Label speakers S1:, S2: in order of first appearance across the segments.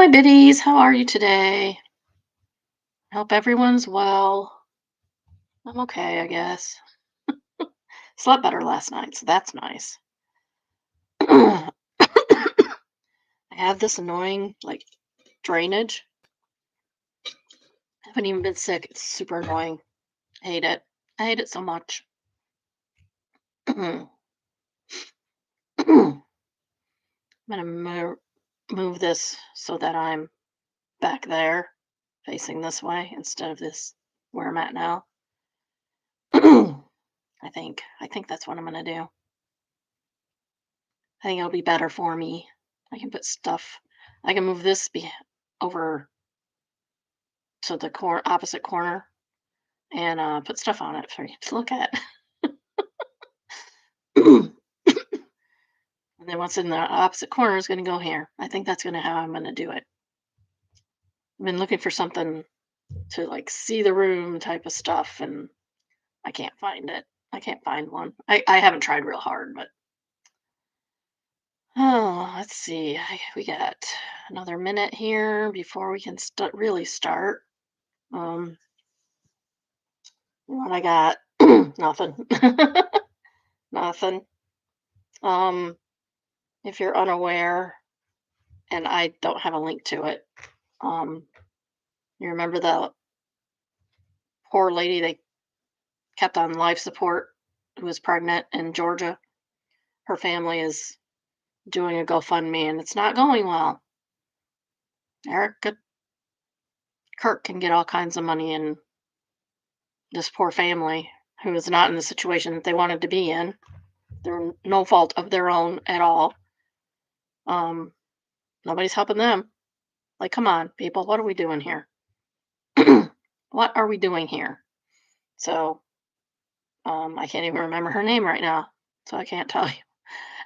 S1: my biddies. How are you today? Hope everyone's well. I'm okay, I guess. Slept better last night, so that's nice. I have this annoying, drainage. I haven't even been sick. It's super annoying. I hate it. I hate it so much. I'm gonna move this so that I'm back there, facing this way instead of this where I'm at now. I think that's what I'm gonna do. I think it'll be better for me. I can put stuff. I can move this over to the opposite corner and put stuff on it for you to look at. And then what's in the opposite corner is going to go here. I think that's going to how I'm going to do it. I've been looking for something to see the room type of stuff, and I can't find it. I can't find one. I haven't tried real hard, but oh, let's see. We got another minute here before we can really start. Um, what I got? Nothing. Nothing. Um, if you're unaware, and I don't have a link to it, um, you remember the poor lady they kept on life support who was pregnant in Georgia? Her family is doing a GoFundMe, and it's not going well. Erica Kirk can get all kinds of money, and this poor family who is not in the situation that they wanted to be in, they're no fault of their own at all. Um, Nobody's helping them. Like, come on, people, what are we doing here? What are we doing here? So, I can't even remember her name right now, so I can't tell you.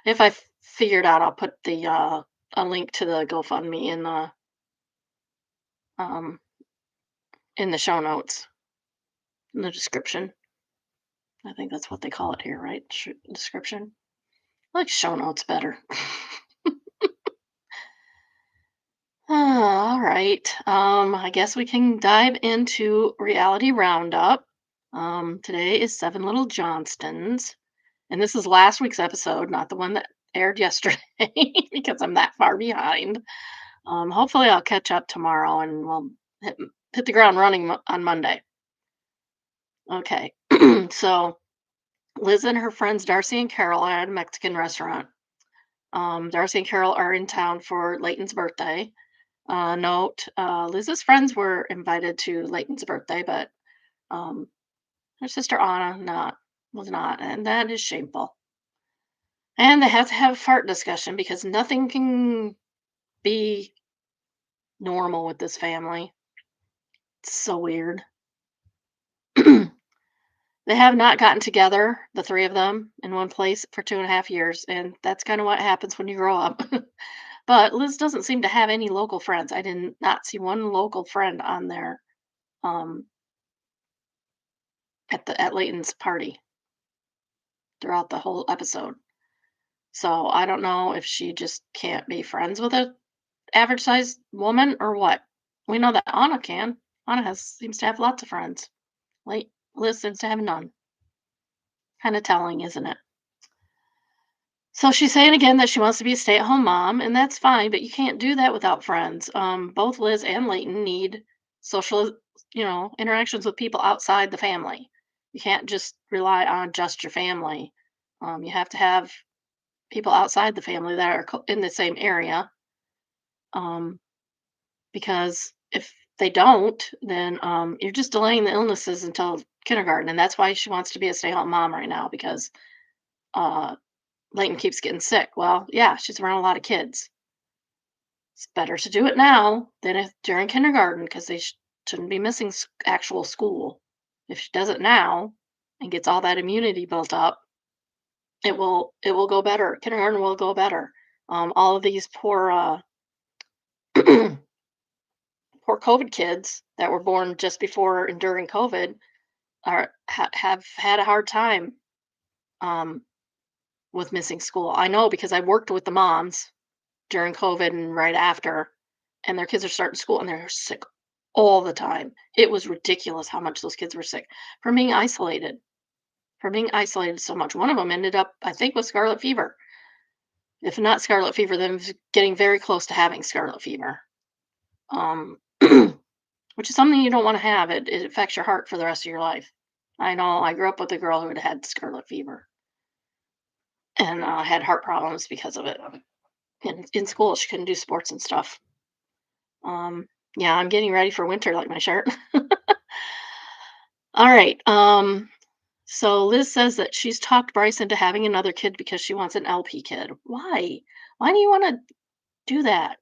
S1: If I figure it out, I'll put the a link to the GoFundMe um in the show notes, in the description. I think that's what they call it here, right? Description. I like show notes better. All right. I guess we can dive into reality roundup. Today is Seven Little Johnstons, and this is last week's episode, not the one that aired yesterday, because I'm that far behind. Hopefully, I'll catch up tomorrow, and we'll hit, hit the ground running on Monday. Okay. So Liz and her friends Darcy and Carol are at a Mexican restaurant. Darcy and Carol are in town for Leighton's birthday. Note, Liz's friends were invited to Leighton's birthday, but um, her sister Anna was not, and that is shameful. And they have to have a fart discussion because nothing can be normal with this family. It's so weird. They have not gotten together, the three of them, in one place for 2.5 years, and that's kind of what happens when you grow up. But Liz doesn't seem to have any local friends. I did not see one local friend on there um, at Leighton's party throughout the whole episode. So I don't know if she just can't be friends with a average sized woman or what. We know that Anna can. Anna seems to have lots of friends. Liz seems to have none. Kind of telling, isn't it? So she's saying again that she wants to be a stay-at-home mom, and that's fine, but you can't do that without friends. Both Liz and Leighton need social, interactions with people outside the family. You can't just rely on just your family. You have to have people outside the family that are in the same area. Um, because if they don't, then you're just delaying the illnesses until kindergarten, and that's why she wants to be a stay-at-home mom right now because uh, Leighton keeps getting sick. Well, yeah, she's around a lot of kids. It's better to do it now than during kindergarten because they shouldn't be missing actual school. If she does it now and gets all that immunity built up, it will go better. Kindergarten will go better. All of these poor poor COVID kids that were born just before and during COVID have had a hard time um, with missing school. I know because I worked with the moms during COVID and right after. and their kids are starting school and they're sick all the time. It was ridiculous how much those kids were sick from being isolated, so much. One of them ended up, I think, with scarlet fever. If not scarlet fever, then getting very close to having scarlet fever. Um, which is something you don't want to have. It affects your heart for the rest of your life. I know. I grew up with a girl who had scarlet fever and had heart problems because of it. In school, she couldn't do sports and stuff. Um, yeah, I'm getting ready for winter, like my shirt. All right. So Liz says that she's talked Bryce into having another kid because she wants an LP kid. Why? Why do you want to do that?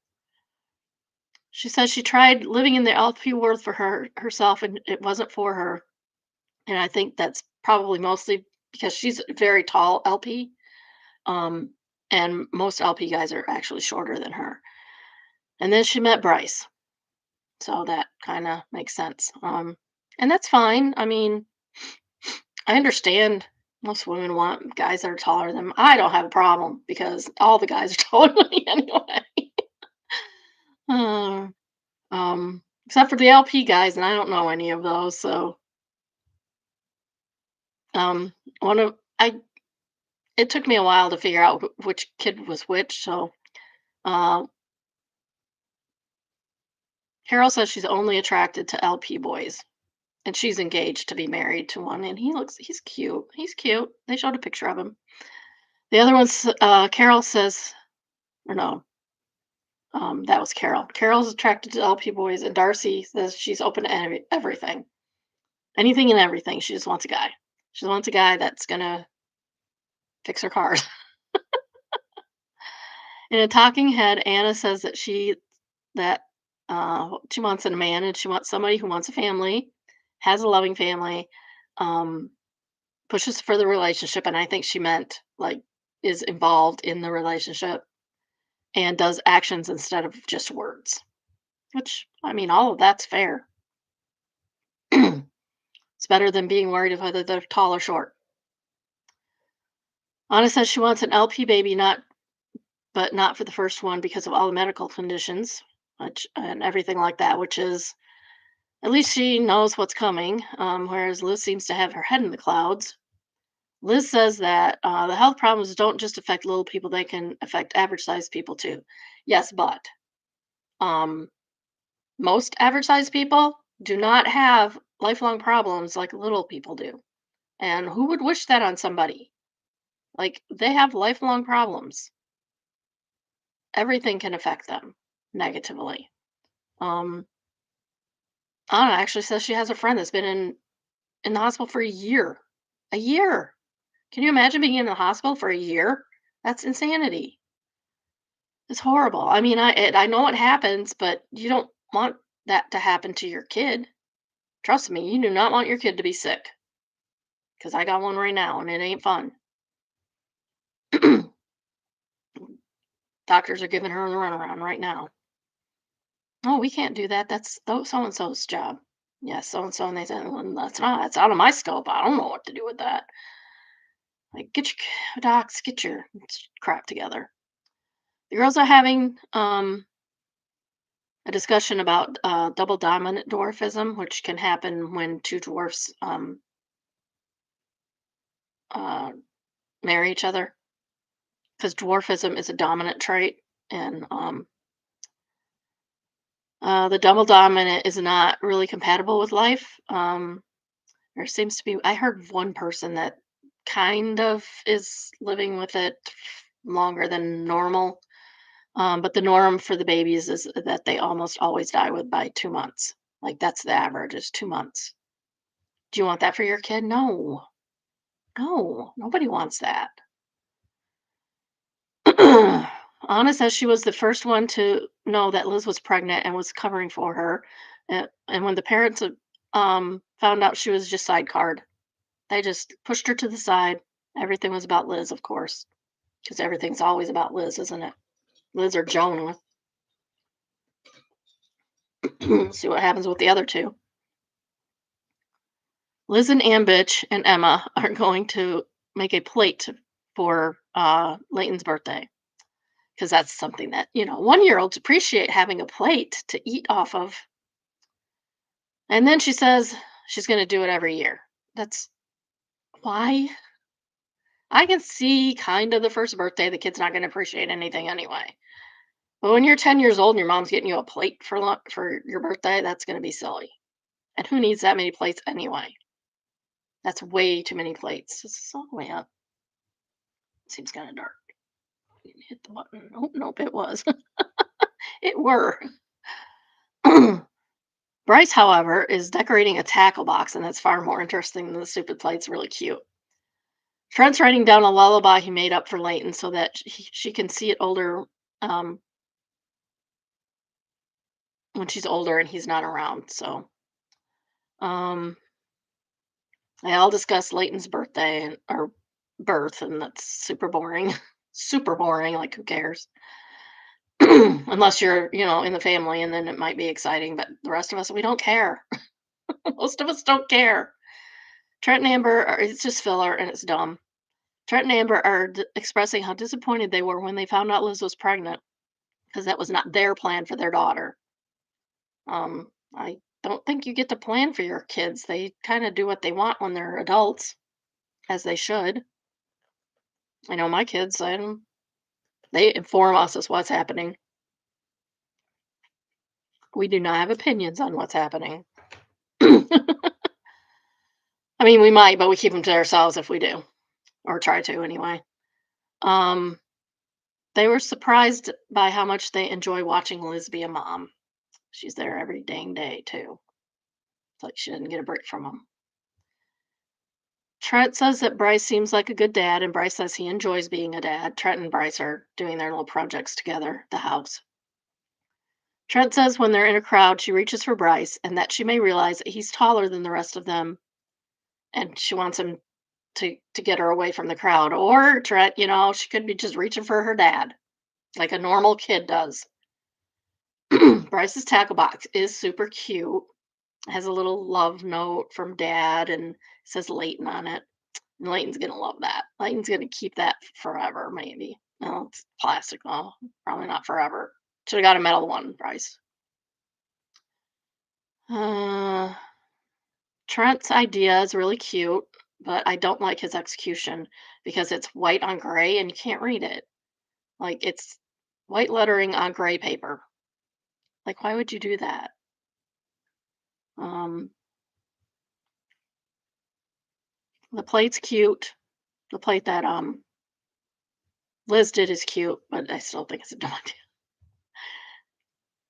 S1: She says she tried living in the LP world for herself and it wasn't for her. And I think that's probably mostly because she's a very tall LP. Um, and most LP guys are actually shorter than her. And then she met Bryce. So that kind of makes sense. And that's fine. I mean, I understand most women want guys that are taller than them. I don't have a problem because all the guys are taller than me anyway. Uh, except for the LP guys, and I don't know any of those. So, um, one of I it took me a while to figure out which kid was which. So, uh, Carol says she's only attracted to LP boys, and she's engaged to be married to one, and he's cute. He's cute. They showed a picture of him. The other one's Carol says, or no, that was Carol. Carol's attracted to LP boys, and Darcy says she's open to everything, anything and everything. She just wants a guy. She wants a guy that's gonna fix her cars. In a talking head, Anna says that she wants in a man, and she wants somebody who wants a family, has a loving family, um, pushes for the relationship, and I think she meant like is involved in the relationship and does actions instead of just words. Which I mean, all of that's fair. It's better than being worried of whether they're tall or short. Anna says she wants an LP baby, not for the first one because of all the medical conditions, which and everything like that. Which is at least she knows what's coming. Whereas Liz seems to have her head in the clouds. Liz says that the health problems don't just affect little people; they can affect average-sized people too. Yes, but um, most average-sized people do not have lifelong problems like little people do. And who would wish that on somebody? Like, they have lifelong problems. Everything can affect them negatively. Um, Anna actually says she has a friend that's been in the hospital for a year. A year. Can you imagine being in the hospital for a year? That's insanity. It's horrible. I mean, I know it happens, but you don't want that to happen to your kid. Trust me, you do not want your kid to be sick. Because I got one right now, and it ain't fun. Doctors are giving her the runaround right now. Oh, we can't do that. That's so and so's job. Yes, so and so. And they said, well, that's out of my scope. I don't know what to do with that. Like, get your docs, get your crap together. The girls are having a discussion about double dominant dwarfism, which can happen when two dwarfs uh, marry each other. Because dwarfism is a dominant trait, and the double dominant is not really compatible with life. There seems to be, I heard one person that kind of is living with it longer than normal. But the norm for the babies is that they almost always die with by 2 months. Like that's the average is 2 months. Do you want that for your kid? No, no, nobody wants that. Anna says she was the first one to know that Liz was pregnant and was covering for her. And when the parents found out she was just sidecard, they just pushed her to the side. Everything was about Liz, of course, because everything's always about Liz, isn't it? Liz or Joan. See what happens with the other two. Liz and Ambitch and Emma are going to make a plate for Leighton's birthday because that's something that, 1-year-olds appreciate having a plate to eat off of. And then she says she's going to do it every year. That's why. I can see kind of the first birthday, the kid's not going to appreciate anything anyway. But when you're 10 years old and your mom's getting you a plate for your birthday, that's going to be silly. And who needs that many plates anyway? That's way too many plates. This is all the way up. Seems kind of dark. Hit the button. Oh, nope, it was. It were. Bryce, however, is decorating a tackle box, and that's far more interesting than the stupid plates. Really cute. Trent's writing down a lullaby he made up for Leighton so that she can see it older, um, when she's older and he's not around. So, um, they all discuss Leighton's birthday or birth, and that's super boring. Super boring. Like, who cares? Unless you're, in the family, and then it might be exciting. But the rest of us, we don't care. Most of us don't care. Trent and Amber it's just filler and it's dumb. Trent and Amber are expressing how disappointed they were when they found out Liz was pregnant because that was not their plan for their daughter. I don't think you get to plan for your kids. They kind of do what they want when they're adults, as they should. I know my kids, they inform us as what's happening. We do not have opinions on what's happening. I mean, we might, but we keep them to ourselves if we do, or try to anyway. Um, they were surprised by how much they enjoy watching Liz be a mom. She's there every dang day too. It's like she didn't get a break from them. Trent says that Bryce seems like a good dad, and Bryce says he enjoys being a dad. Trent and Bryce are doing their little projects together, the house. Trent says when they're in a crowd, she reaches for Bryce and that she may realize that he's taller than the rest of them, and she wants him to get her away from the crowd. Or Trent, she could be just reaching for her dad, like a normal kid does. Bryce's tackle box is super cute. It has a little love note from dad and it says Leighton on it. And Leighton's gonna love that. Leighton's gonna keep that forever, maybe. No, it's plastic though. Probably not forever. Should have got a metal one, Bryce. Uh, Trent's idea is really cute, but I don't like his execution because it's white on gray and you can't read it. Like, it's white lettering on gray paper. Like, why would you do that? Um, the plate's cute. The plate that Liz did is cute, but I still think it's a dumb idea.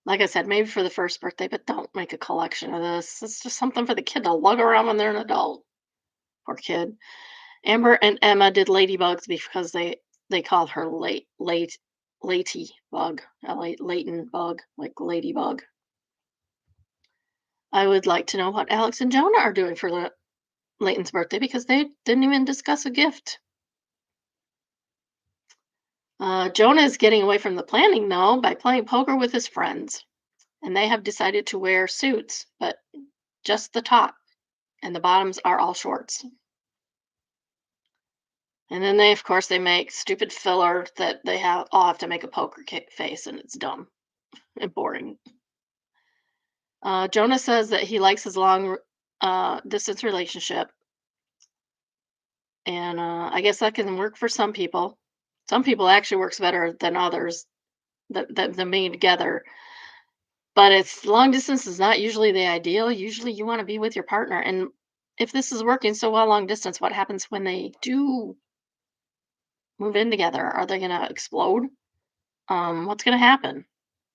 S1: Like I said, maybe for the first birthday, but don't make a collection of this. It's just something for the kid to lug around when they're an adult. Poor kid. Amber and Emma did ladybugs because they called her Lady bug, Leighton bug, like ladybug. I would like to know what Alex and Jonah are doing for Leighton's birthday because they didn't even discuss a gift. Jonah is getting away from the planning though by playing poker with his friends, and they have decided to wear suits, but just the top, and the bottoms are all shorts. And then of course, they make stupid filler that they all have to make a poker face, and it's dumb and boring. Jonah says that he likes his long distance relationship, and I guess that can work for some people. Some people actually works better than others, than being together. But it's long distance is not usually the ideal. Usually, you want to be with your partner, and if this is working so well long distance, what happens when they do move in together? Are they going to explode? What's going to happen?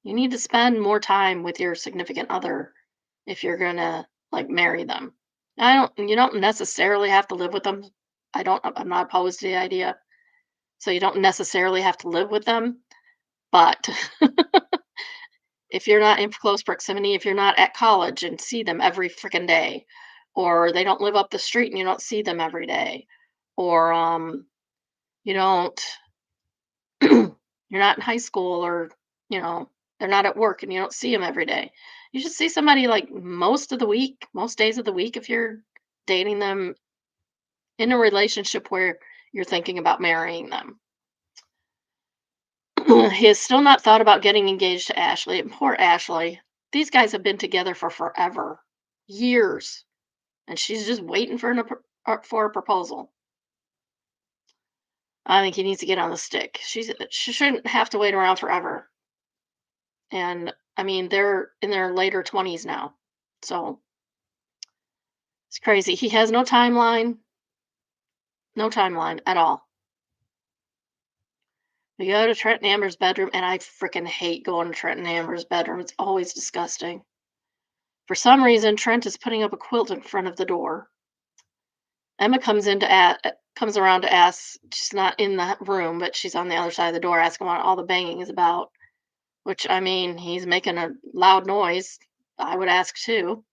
S1: You need to spend more time with your significant other if you're going to like marry them. You don't necessarily have to live with them. I'm not opposed to the idea. So you don't necessarily have to live with them, but if you're not in close proximity, if you're not at college and see them every freaking day, or they don't live up the street and you don't see them every day, or you don't you're not in high school, or they're not at work and you don't see them every day. You should see somebody like most days of the week if you're dating them in a relationship where you're thinking about marrying them. He has still not thought about getting engaged to Ashley. And poor Ashley. These guys have been together for forever, years, and she's just waiting for a proposal. I think he needs to get on the stick. She shouldn't have to wait around forever. And I mean, they're in their later 20s now. So it's crazy. He has no timeline, no timeline at all. We go to Trent and Amber's bedroom, and I freaking hate going to Trent and Amber's bedroom. It's always disgusting. For some reason, Trent is putting up a quilt in front of the door. Emma comes around to ask. She's not in the room, but she's on the other side of the door asking what all the banging is about. Which, I mean, he's making a loud noise. I would ask too.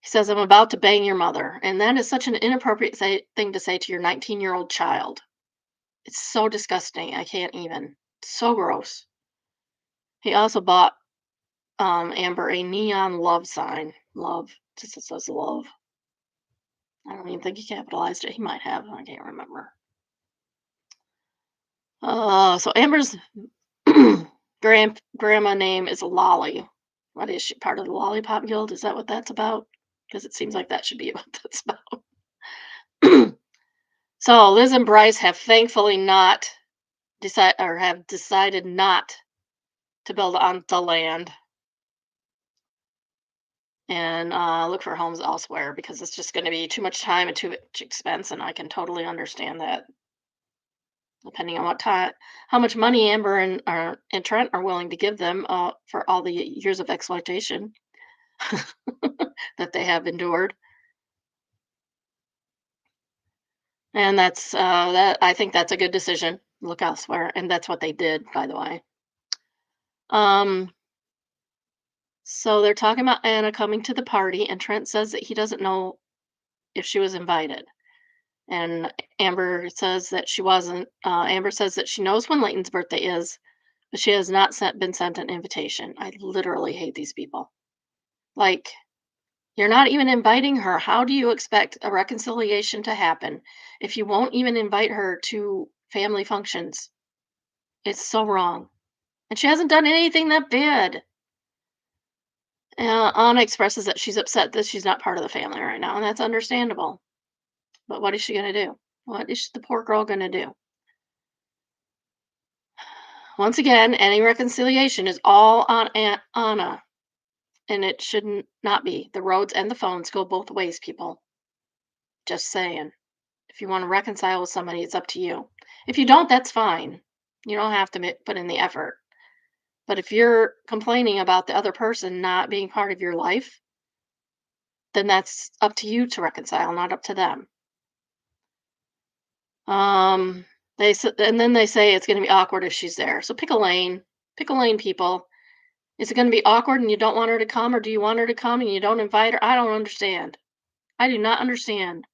S1: He says, "I'm about to bang your mother." And that is such an inappropriate thing to say to your 19-year-old child. It's so disgusting. I can't even. So gross. He also bought Amber a neon love sign. Love. Just it says love. I don't even think he capitalized it. He might have. I can't remember. So Amber's grandma name is Lolly. What is she? Part of the Lollipop Guild? Is that what that's about? Because it seems like that should be what that's about. So Liz and Bryce have thankfully not have decided not to build on the land and look for homes elsewhere because it's just going to be too much time and too much expense, and I can totally understand that. Depending on how much money Amber and Trent are willing to give them for all the years of exploitation that they have endured. And that I think that's a good decision. Look elsewhere, and that's what they did, by the way. Um, so they're talking about Anna coming to the party, and Trent says that he doesn't know if she was invited. And Amber says that she wasn't. Amber says that she knows when Leighton's birthday is, but she has not been sent an invitation. I literally hate these people. Like, you're not even inviting her. How do you expect a reconciliation to happen if you won't even invite her to family functions? It's so wrong. And she hasn't done anything that bad. Anna expresses that she's upset that she's not part of the family right now, and that's understandable. But what is she going to do? What is the poor girl going to do? Once again, any reconciliation is all on Anna, and it shouldn't not be. The roads and the phones go both ways, people. Just saying. If you want to reconcile with somebody, it's up to you. If you don't, that's fine. You don't have to put in the effort. But if you're complaining about the other person not being part of your life, then that's up to you to reconcile, not up to them. Um, and then they say it's going to be awkward if she's there. So pick a lane. Pick a lane, people. Is it going to be awkward and you don't want her to come, or do you want her to come and you don't invite her? I don't understand. I do not understand.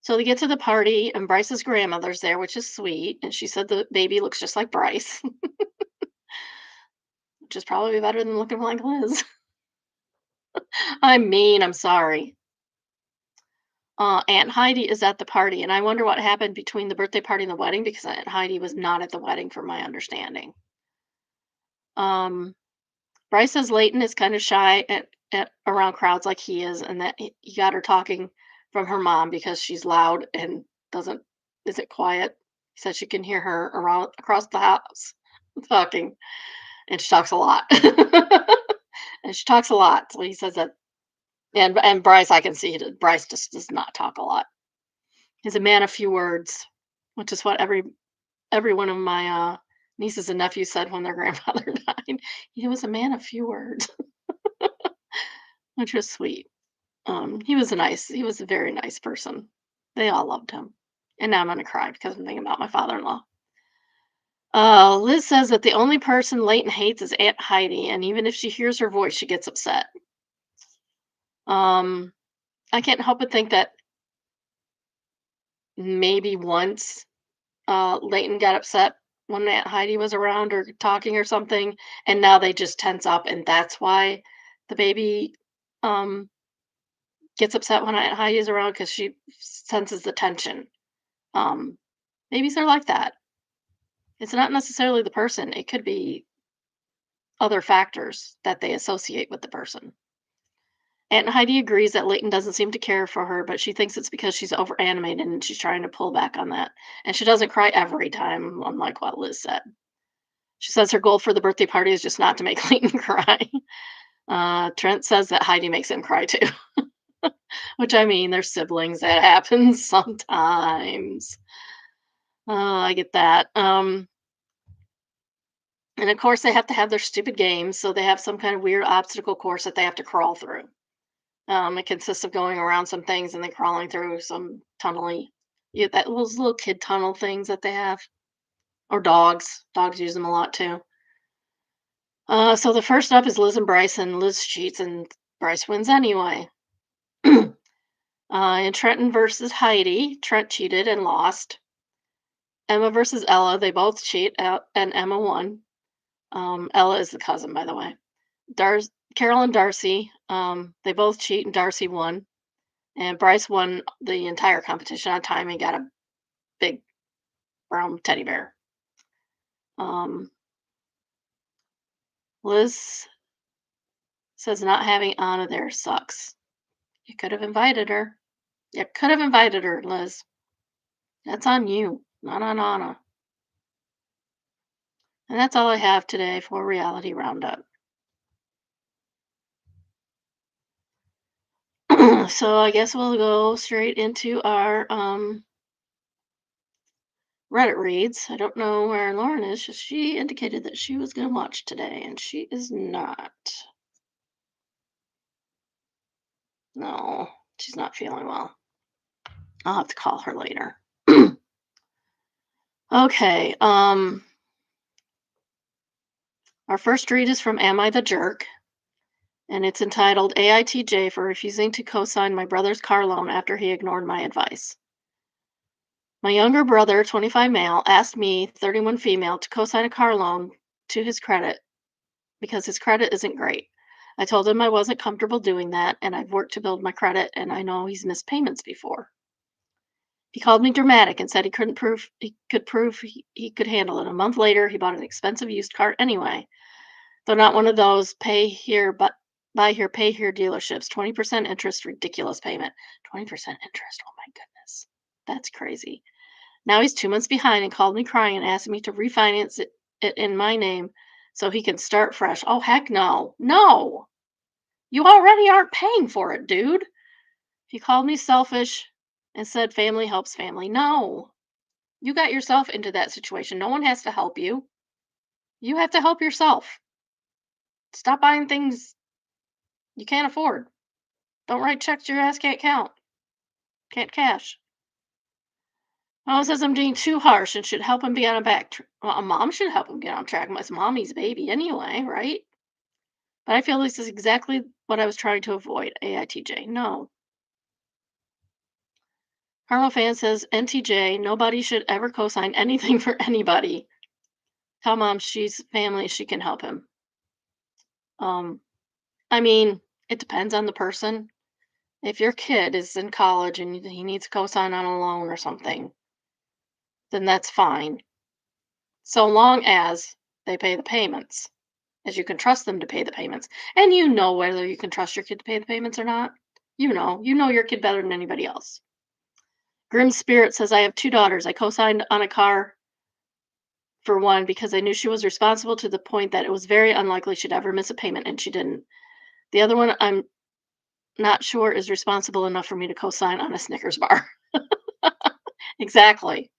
S1: So they get to the party, and Bryce's grandmother's there, which is sweet. And she said the baby looks just like Bryce, which is probably better than looking like Liz. I'm mean. I'm sorry. Aunt Heidi is at the party, and I wonder what happened between the birthday party and the wedding because Aunt Heidi was not at the wedding, from my understanding. Um, Bryce says Leighton is kind of shy at around crowds like he is, and that he got her talking from her mom because she's loud and doesn't isn't quiet. He said she can hear her around across the house talking, and she talks a lot. And she talks a lot. So he says that, and Bryce, I can see that Bryce just does not talk a lot. He's a man of few words, which is what every one of my nieces and nephews said when their grandfather died. He was a man of few words, which was sweet. He was a very nice person. They all loved him. And now I'm gonna cry because I'm thinking about my father-in-law. Liz says that the only person Leighton hates is Aunt Heidi, and even if she hears her voice, she gets upset. Um, I can't help but think that maybe once Leighton got upset when Aunt Heidi was around or talking or something, and now they just tense up, and that's why the baby um, gets upset when Aunt Heidi is around because she senses the tension. Um, Babies are like that. It's not necessarily the person, it could be other factors that they associate with the person. Aunt Heidi agrees that Leighton doesn't seem to care for her, but she thinks it's because she's over animated and she's trying to pull back on that. And she doesn't cry every time, unlike what Liz said. She says her goal for the birthday party is just not to make Leighton cry. Trent says that Heidi makes him cry too, which I mean, they're siblings. That happens sometimes. Oh, I get that. And of course, they have to have their stupid games, so they have some kind of weird obstacle course that they have to crawl through. It consists of going around some things and then crawling through some tunnely, yeah, that those little kid tunnel things that they have, or dogs. Dogs use them a lot too. So the first up is Liz and Bryce, and Liz cheats, and Bryce wins anyway. In Trenton versus Heidi, Trent cheated and lost. Emma versus Ella, they both cheat, and Emma won. Ella is the cousin, by the way. Carol and Darcy, they both cheat, and Darcy won. And Bryce won the entire competition on time and got a big brown teddy bear. Liz says not having Anna there sucks. You could have invited her. You could have invited her, Liz. That's on you, not on Anna. And that's all I have today for Reality Roundup. So I guess we'll go straight into our Reddit reads. I don't know where Lauren is. She indicated that she was going to watch today, and she is not. No, she's not feeling well. I'll have to call her later. Okay. Our first read is from Am I the Jerk? And it's entitled AITJ for refusing to co-sign my brother's car loan after he ignored my advice. My younger brother, 25 male, asked me, 31 female, to co-sign a car loan to his credit because his credit isn't great. I told him I wasn't comfortable doing that, and I've worked to build my credit, and I know he's missed payments before. He called me dramatic and said he could prove he could handle it. A month later, he bought an expensive used car anyway, though not one of those pay here but buy here, pay here dealerships. 20% interest, ridiculous payment. 20% interest. Oh my goodness, that's crazy. Now he's 2 months behind and called me crying and asked me to refinance it in my name so he can start fresh. Oh heck no, no! You already aren't paying for it, dude. He called me selfish and said family helps family. No, you got yourself into that situation. No one has to help you. You have to help yourself. Stop buying things you can't afford. Don't write checks your ass can't count. Can't cash. Mom says I'm being too harsh and should help him be on a well, a mom should help him get on track. It's mommy's baby anyway, right? But I feel this is exactly what I was trying to avoid. AITJ. No. Carlo fan says NTJ, nobody should ever co-sign anything for anybody. Tell mom she's family, she can help him. I mean, it depends on the person. If your kid is in college and he needs a co-sign on a loan or something, then that's fine. So long as they pay the payments, as you can trust them to pay the payments. And you know whether you can trust your kid to pay the payments or not. You know your kid better than anybody else. Grim Spirit says, I have two daughters. I co-signed on a car for one because I knew she was responsible to the point that it was very unlikely she'd ever miss a payment, and she didn't. The other one I'm not sure is responsible enough for me to co-sign on a Snickers bar. Exactly.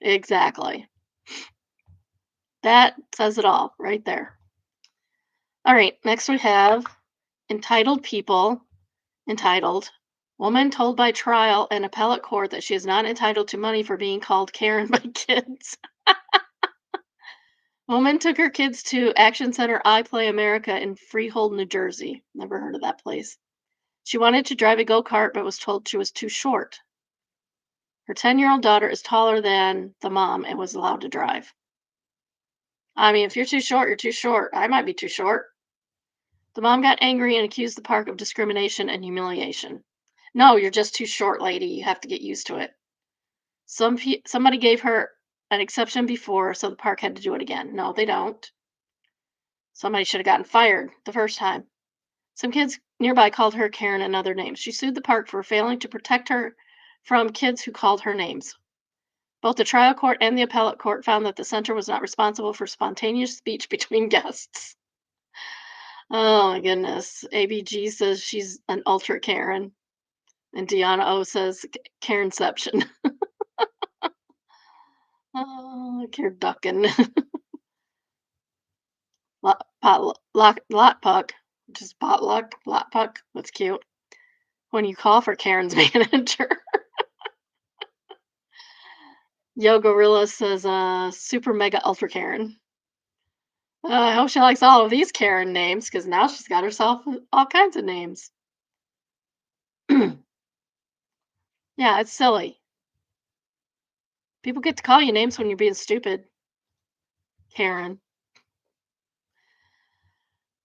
S1: Exactly. That says it all right there. All right, next we have entitled people, entitled Woman told by trial and appellate court that she is not entitled to money for being called Karen by kids. Woman took her kids to Action Center I Play America in Freehold, New Jersey. Never heard of that place. She wanted to drive a go-kart but was told she was too short. Her 10-year-old daughter is taller than the mom and was allowed to drive. I mean, if you're too short, you're too short. I might be too short. The mom got angry and accused the park of discrimination and humiliation. No, you're just too short, lady. You have to get used to it. Somebody gave her an exception before, so the park had to do it again. No, they don't. Somebody should have gotten fired the first time. Some kids nearby called her Karen and other names. She sued the park for failing to protect her from kids who called her names. Both the trial court and the appellate court found that the center was not responsible for spontaneous speech between guests. Oh my goodness. ABG says she's an ultra Karen, and Deanna O says Karenception. Oh, Karen Duckin. Lot puck, which is potluck. Lot puck. That's cute. When you call for Karen's manager. Yo Gorilla says, super mega ultra Karen. I hope she likes all of these Karen names because now she's got herself all kinds of names. Yeah, it's silly. People get to call you names when you're being stupid, Karen.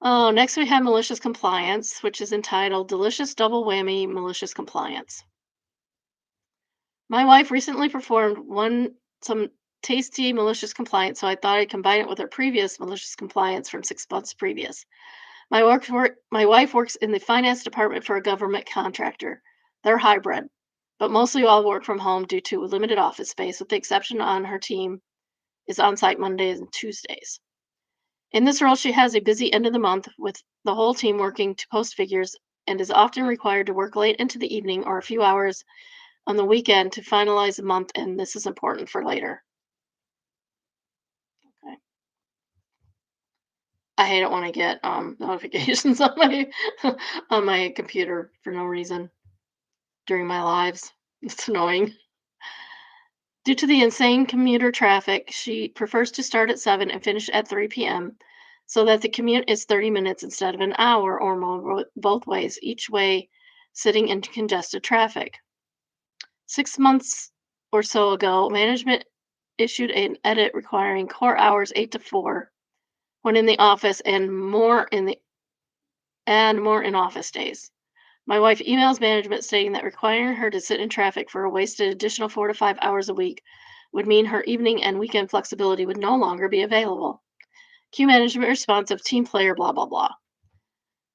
S1: Oh, next we have malicious compliance, which is entitled Delicious Double Whammy Malicious Compliance. My wife recently performed some tasty malicious compliance, so I thought I'd combine it with her previous malicious compliance from 6 months previous. My wife works in the finance department for a government contractor. They're hybrid, but mostly all work from home due to limited office space, with the exception on her team is on site Mondays and Tuesdays. In this role, she has a busy end of the month with the whole team working to post figures and is often required to work late into the evening or a few hours on the weekend to finalize the month, and this is important for later. Okay. I hate it when I get notifications on my on my computer for no reason during my lives. It's annoying. Due to the insane commuter traffic, she prefers to start at 7 and finish at 3 p.m. so that the commute is 30 minutes instead of an hour or more both ways, each way sitting in congested traffic. 6 months or so ago, management issued an edit requiring core hours 8 to 4 when in the office and more in office days. My wife emails management stating that requiring her to sit in traffic for a wasted additional 4 to 5 hours a week would mean her evening and weekend flexibility would no longer be available. Q management response of team player, blah, blah, blah.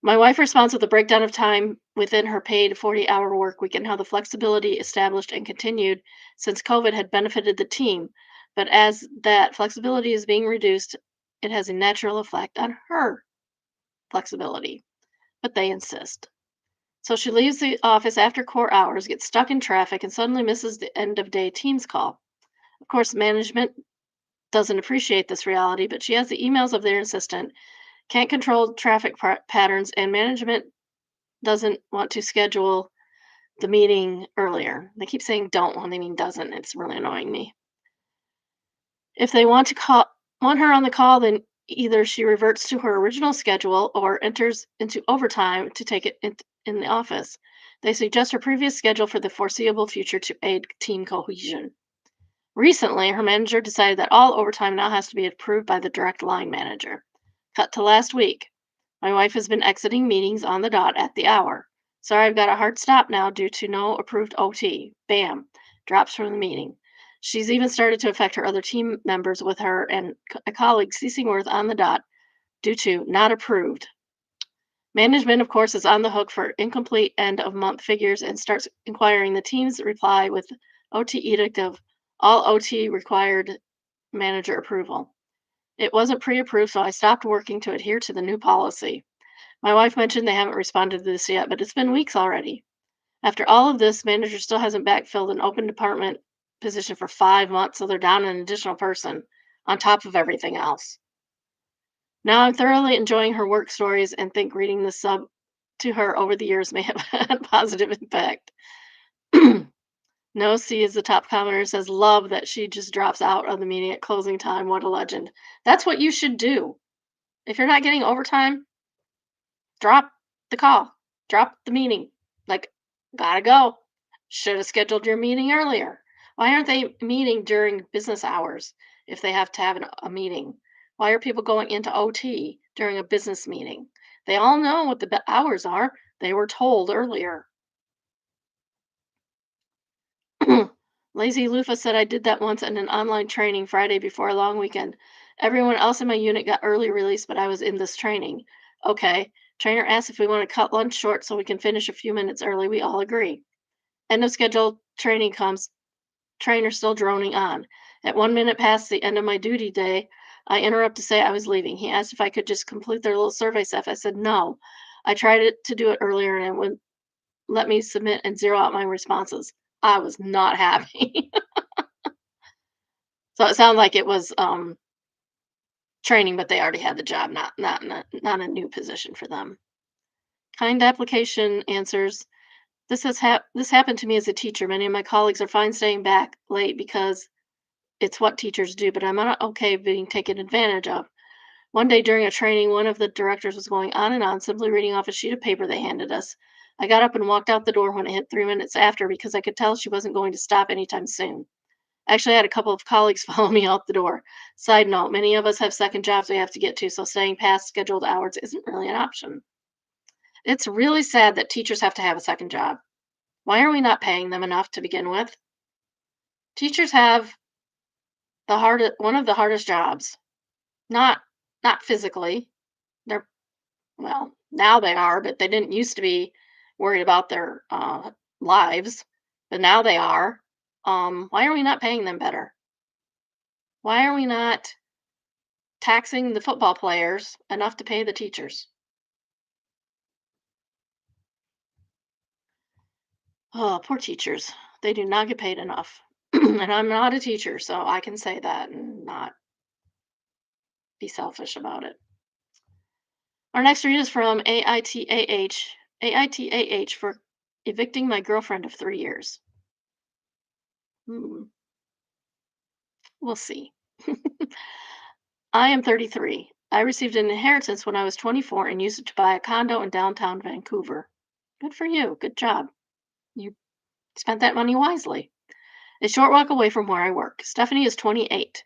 S1: My wife responds with a breakdown of time within her paid 40-hour work week and how the flexibility established and continued since COVID had benefited the team. But as that flexibility is being reduced, it has a natural effect on her flexibility. But they insist. So she leaves the office after core hours, gets stuck in traffic, and suddenly misses the end of day Teams call. Of course, management doesn't appreciate this reality, but she has the emails of their assistant, can't control traffic patterns, and management doesn't want to schedule the meeting earlier. They keep saying don't when they mean doesn't. It's really annoying me. If they want her on the call, then either she reverts to her original schedule or enters into overtime to take it in the office. They suggest her previous schedule for the foreseeable future to aid team cohesion. Recently, her manager decided that all overtime now has to be approved by the direct line manager. Cut to last week. My wife has been exiting meetings on the dot at the hour. Sorry, I've got a hard stop now due to no approved OT. Bam. Drops from the meeting. She's even started to affect her other team members with her and a colleague ceasing work on the dot due to not approved. Management, of course, is on the hook for incomplete end of month figures and starts inquiring the team's reply with OT edict of all OT required manager approval. It wasn't pre approved, so I stopped working to adhere to the new policy. My wife mentioned they haven't responded to this yet, but it's been weeks already. After all of this, manager still hasn't backfilled an open department position for 5 months, so they're down an additional person on top of everything else. Now I'm thoroughly enjoying her work stories and think reading the sub to her over the years may have had a positive impact. No C is the top commenter says, love that she just drops out of the meeting at closing time. What a legend. That's what you should do. If you're not getting overtime, drop the call, drop the meeting. Like, gotta go. Should have scheduled your meeting earlier. Why aren't they meeting during business hours if they have to have a meeting? Why are people going into OT during a business meeting? They all know what the hours are. They were told earlier. Lazy Lufa said I did that once in an online training Friday before a long weekend. Everyone else in my unit got early release, but I was in this training. Okay. Trainer asked if we want to cut lunch short so we can finish a few minutes early. We all agree. End of schedule training comes. Trainer still droning on. At 1 minute past the end of my duty day, I interrupt to say I was leaving. He asked if I could just complete their little survey stuff. I said no. I tried to do it earlier and it wouldn't let me submit and zero out my responses. I was not happy. So it sounded like it was training, but they already had the job, not a new position for them. Kind application answers. This happened to me as a teacher. Many of my colleagues are fine staying back late because it's what teachers do, but I'm not okay being taken advantage of. One day during a training, one of the directors was going on and on, simply reading off a sheet of paper they handed us. I got up and walked out the door when it hit 3 minutes after because I could tell she wasn't going to stop anytime soon. Actually, I had a couple of colleagues follow me out the door. Side note, many of us have second jobs we have to get to, so staying past scheduled hours isn't really an option. It's really sad that teachers have to have a second job. Why are we not paying them enough to begin with? Teachers have one of the hardest jobs. Not not physically. They're well, now they are, but they didn't used to be worried about their lives, but now they are. Why are we not paying them better? Why are we not taxing the football players enough to pay the teachers? Oh, poor teachers. They do not get paid enough. And I'm not a teacher, so I can say that and not be selfish about it. Our next read is from AITAH. AITAH for evicting my girlfriend of 3 years. Hmm, we'll see. I am 33. I received an inheritance when I was 24 and used it to buy a condo in downtown Vancouver. Good for you. Good job. You spent that money wisely. A short walk away from where I work. Stephanie is 28.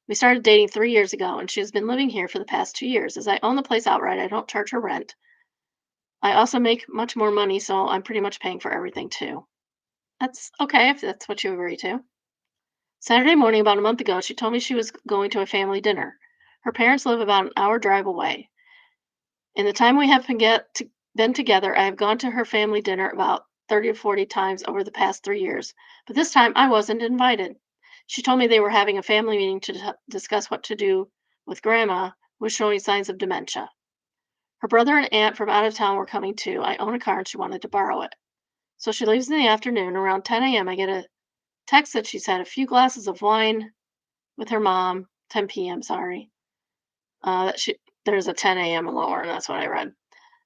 S1: We started dating 3 years ago, and she has been living here for the past 2 years. As I own the place outright, I don't charge her rent. I also make much more money, so I'm pretty much paying for everything too. That's okay if that's what you agree to. Saturday morning, about a month ago, she told me she was going to a family dinner. Her parents live about an hour drive away. In the time we have been together, I have gone to her family dinner about 30 or 40 times over the past 3 years, but this time I wasn't invited. She told me they were having a family meeting to discuss what to do with grandma, who was showing signs of dementia. Her brother and aunt from out of town were coming too. I own a car and she wanted to borrow it. So she leaves in the afternoon. Around 10 a.m., I get a text that she's had a few glasses of wine with her mom. 10 p.m., sorry. There's a 10 a.m. lower, and that's what I read.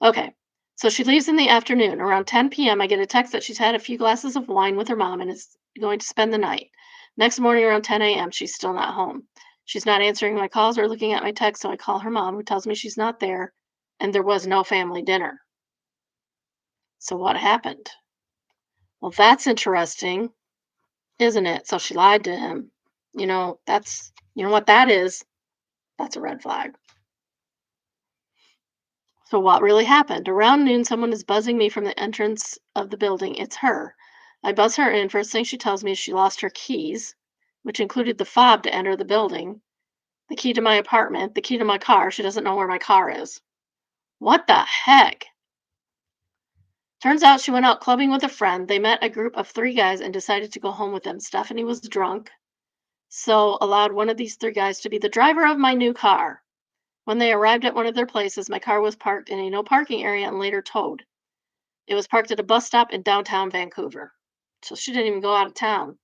S1: Okay. So she leaves in the afternoon. Around 10 p.m., I get a text that she's had a few glasses of wine with her mom and is going to spend the night. Next morning, around 10 a.m., she's still not home. She's not answering my calls or looking at my text, so I call her mom, who tells me she's not there and there was no family dinner. So what happened? Well, that's interesting, isn't it? So she lied to him. You know what that is? That's a red flag. So what really happened? Around noon, someone is buzzing me from the entrance of the building. It's her. I buzz her in. First thing she tells me is she lost her keys, which included the fob to enter the building, the key to my apartment, the key to my car. She doesn't know where my car is. What the heck? Turns out she went out clubbing with a friend. They met a group of three guys and decided to go home with them. Stephanie was drunk, so allowed one of these three guys to be the driver of my new car. When they arrived at one of their places, my car was parked in a no parking area and later towed. It was parked at a bus stop in downtown Vancouver. So she didn't even go out of town.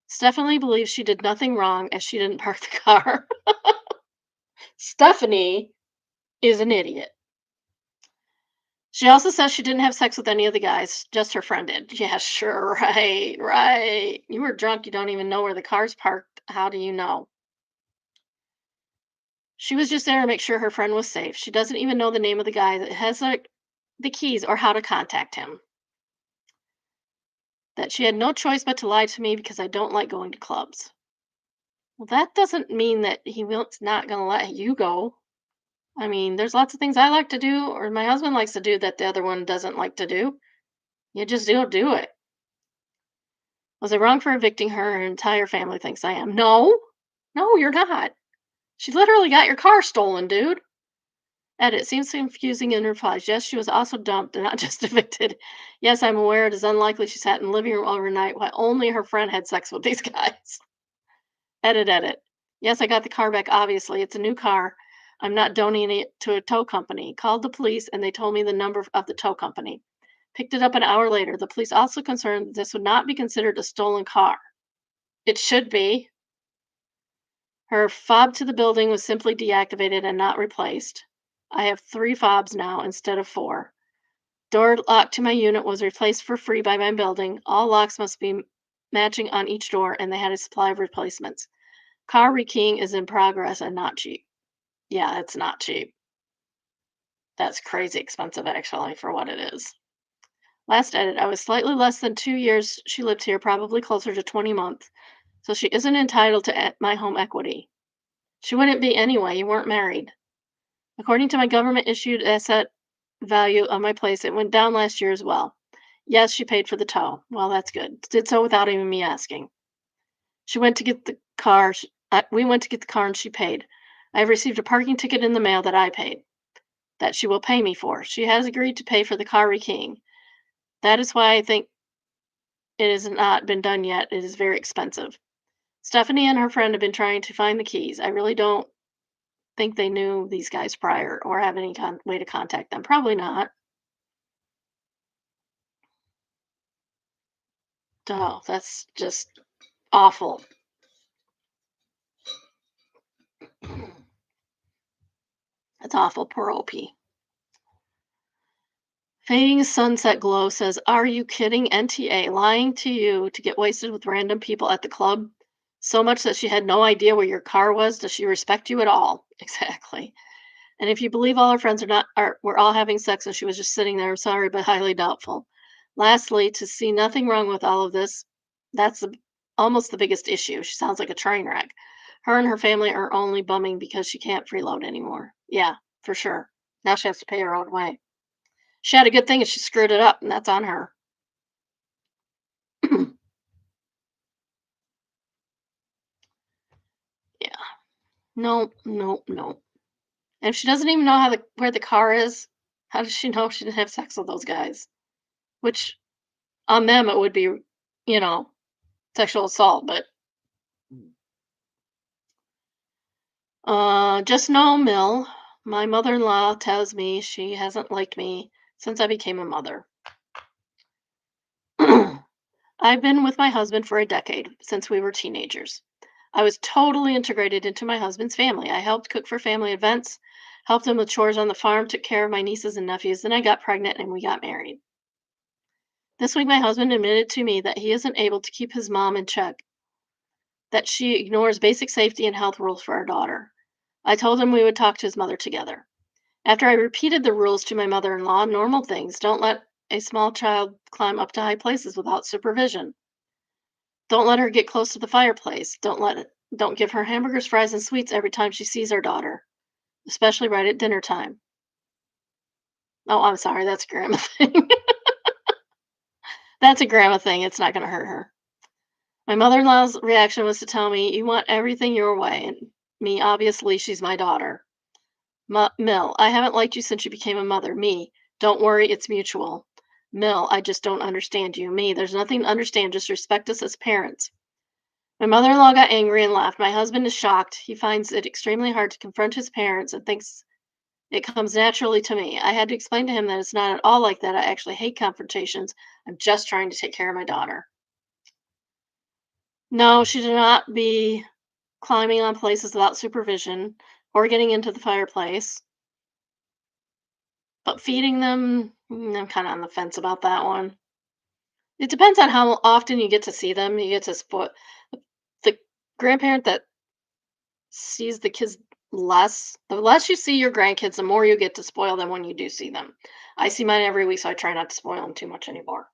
S1: Stephanie believes she did nothing wrong as she didn't park the car. Stephanie is an idiot. She also says she didn't have sex with any of the guys, just her friend did. Yeah, sure, right, right. You were drunk, you don't even know where the car's parked. How do you know? She was just there to make sure her friend was safe. She doesn't even know the name of the guy that has the keys or how to contact him. That she had no choice but to lie to me because I don't like going to clubs. Well, that doesn't mean that not going to let you go. I mean, there's lots of things I like to do or my husband likes to do that the other one doesn't like to do. You just don't do it. Was I wrong for evicting her? Her entire family thinks I am. No, no, you're not. She literally got your car stolen, dude. Edit seems confusing in replies. Yes, she was also dumped and not just evicted. Yes, I'm aware it is unlikely she sat in the living room overnight while only her friend had sex with these guys. Edit. Yes, I got the car back, obviously. It's a new car. I'm not donating it to a tow company. Called the police and they told me the number of the tow company. Picked it up an hour later. The police also concerned that this would not be considered a stolen car. It should be. Her fob to the building was simply deactivated and not replaced. I have 3 fobs now instead of 4. Door lock to my unit was replaced for free by my building. All locks must be matching on each door, and they had a supply of replacements. Car rekeying is in progress and not cheap. Yeah, it's not cheap. That's crazy expensive, actually, for what it is. Last edit, I was slightly less than 2 years she lived here, probably closer to 20 months. So she isn't entitled to my home equity. She wouldn't be anyway. You weren't married. According to my government issued asset value of my place, it went down last year as well. Yes, she paid for the tow. Well, that's good. Did so without even me asking. She went to get the car. We went to get the car and she paid. I have received a parking ticket in the mail that I paid, that she will pay me for. She has agreed to pay for the car rekeying. That is why I think it has not been done yet. It is very expensive. Stephanie and her friend have been trying to find the keys. I really don't think they knew these guys prior or have any way to contact them. Probably not. Oh, that's just awful. That's awful. Poor OP. Fading Sunset Glow says, "Are you kidding? NTA lying to you to get wasted with random people at the club? So much that she had no idea where your car was. Does she respect you at all?" Exactly. And if you believe all her friends were all having sex and she was just sitting there, I'm sorry, but highly doubtful. Lastly, to see nothing wrong with all of this, that's almost the biggest issue. She sounds like a train wreck. Her and her family are only bumming because she can't freeload anymore. Yeah, for sure. Now she has to pay her own way. She had a good thing and she screwed it up, and that's on her. Yeah. No, no, no. And if she doesn't even know where the car is, how does she know she didn't have sex with those guys? Which on them it would be, you know, sexual assault, but just know, Mill, my mother-in-law tells me she hasn't liked me since I became a mother. I've been with my husband for a decade, since we were teenagers. I was totally integrated into my husband's family. I helped cook for family events, helped him with chores on the farm, took care of my nieces and nephews. Then I got pregnant and we got married. This week, my husband admitted to me that he isn't able to keep his mom in check, that she ignores basic safety and health rules for our daughter. I told him we would talk to his mother together. After I repeated the rules to my mother in law, normal things: don't let a small child climb up to high places without supervision. Don't let her get close to the fireplace. Don't give her hamburgers, fries, and sweets every time she sees our daughter, especially right at dinner time. Oh, I'm sorry, that's a grandma thing. That's a grandma thing. It's not going to hurt her. My mother in law's reaction was to tell me, "You want everything your way." And me, obviously, she's my daughter. Mill, "I haven't liked you since you became a mother." Me, "Don't worry, it's mutual." Mill, "I just don't understand you." Me, "There's nothing to understand. Just respect us as parents." My mother in law got angry and left. My husband is shocked. He finds it extremely hard to confront his parents and thinks it comes naturally to me. I had to explain to him that it's not at all like that. I actually hate confrontations. I'm just trying to take care of my daughter. No, she should not be climbing on places without supervision or getting into the fireplace. But feeding them, I'm kind of on the fence about that one. It depends on how often you get to see them. You get to spoil the grandparent that sees the kids less. The less you see your grandkids, the more you get to spoil them when you do see them. I see mine every week, so I try not to spoil them too much anymore.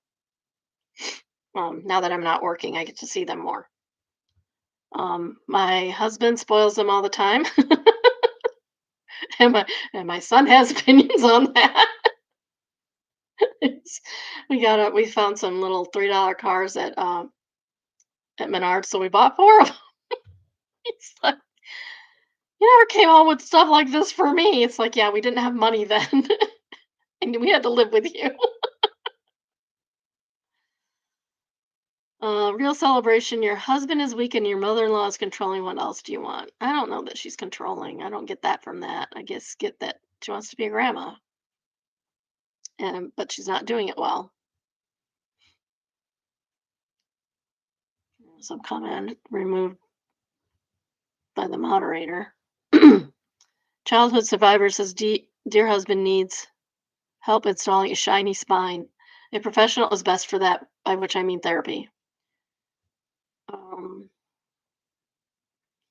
S1: Now that I'm not working, I get to see them more. My husband spoils them all the time, and my son has opinions on that. It's- we found some little $3 cars at at Menards, so we bought 4 of them. It's like, "You never came home with stuff like this for me." It's like, "Yeah, we didn't have money then, and we had to live with you." Real celebration, your husband is weak and your mother-in-law is controlling. What else do you want? I don't know that she's controlling. I don't get that from that. I guess get that she wants to be a grandma, and but she's not doing it well. Some comment removed by the moderator. Childhood survivor says, Dear husband needs help installing a shiny spine. A professional is best for that, by which I mean therapy. Um,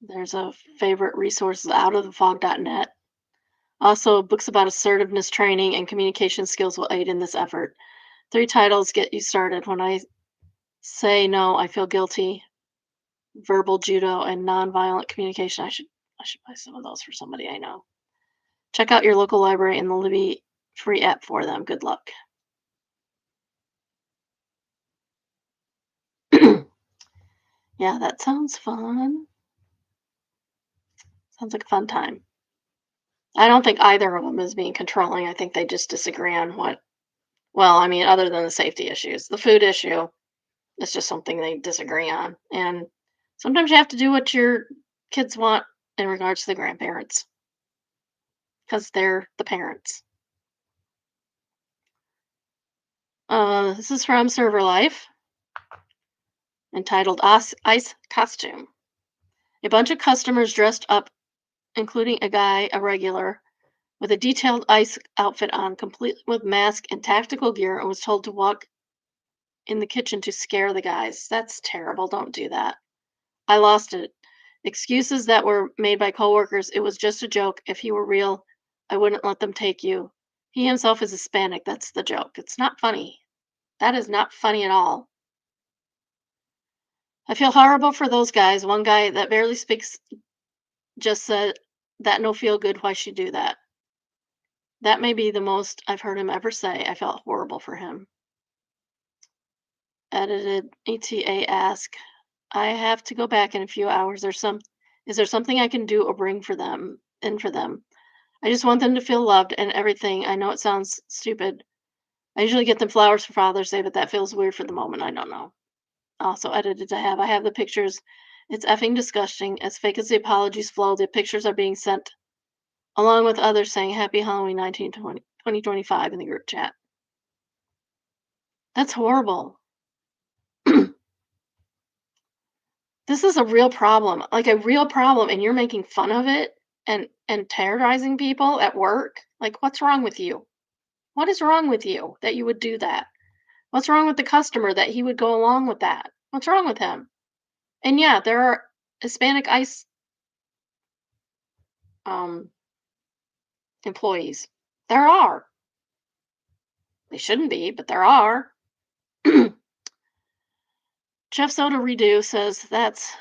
S1: there's a favorite resources out of the fog.net. Also, books about assertiveness training and communication skills will aid in this effort. 3 titles get you started. When I say no, I feel guilty. Verbal judo and nonviolent communication. I should buy some of those for somebody I know. Check out your local library and the Libby free app for them. Good luck. Yeah, that sounds fun. Sounds like a fun time. I don't think either of them is being controlling. I think they just disagree on what, well, I mean, other than the safety issues. The food issue is just something they disagree on. And sometimes you have to do what your kids want in regards to the grandparents because they're the parents. This is from Server Life, entitled Ice Costume. A bunch of customers dressed up, including a guy, a regular, with a detailed ice outfit on, complete with mask and tactical gear, and was told to walk in the kitchen to scare the guys. That's terrible. Don't do that. I lost it. Excuses that were made by coworkers. It was just a joke. If he were real, I wouldn't let them take you. He himself is Hispanic. That's the joke. It's not funny. That is not funny at all. I feel horrible for those guys. One guy that barely speaks just said, that no feel good. Why she do that? That may be the most I've heard him ever say. I felt horrible for him. Edited ETA ask. I have to go back in a few hours. Is there something I can do or bring for them in for them? I just want them to feel loved and everything. I know it sounds stupid. I usually get them flowers for Father's Day, but that feels weird for the moment. I don't know. Also edited to have. I have the pictures. It's effing disgusting. As fake as the apologies flow, the pictures are being sent along with others saying Happy Halloween 2025 in the group chat. That's horrible. This is a real problem, like a real problem, and you're making fun of it and terrorizing people at work. Like, what's wrong with you? What is wrong with you that you would do that? What's wrong with the customer that he would go along with that? What's wrong with him? And yeah, there are Hispanic ICE um, employees. There are. They shouldn't be, but there are. Jeff Soda Redo says that's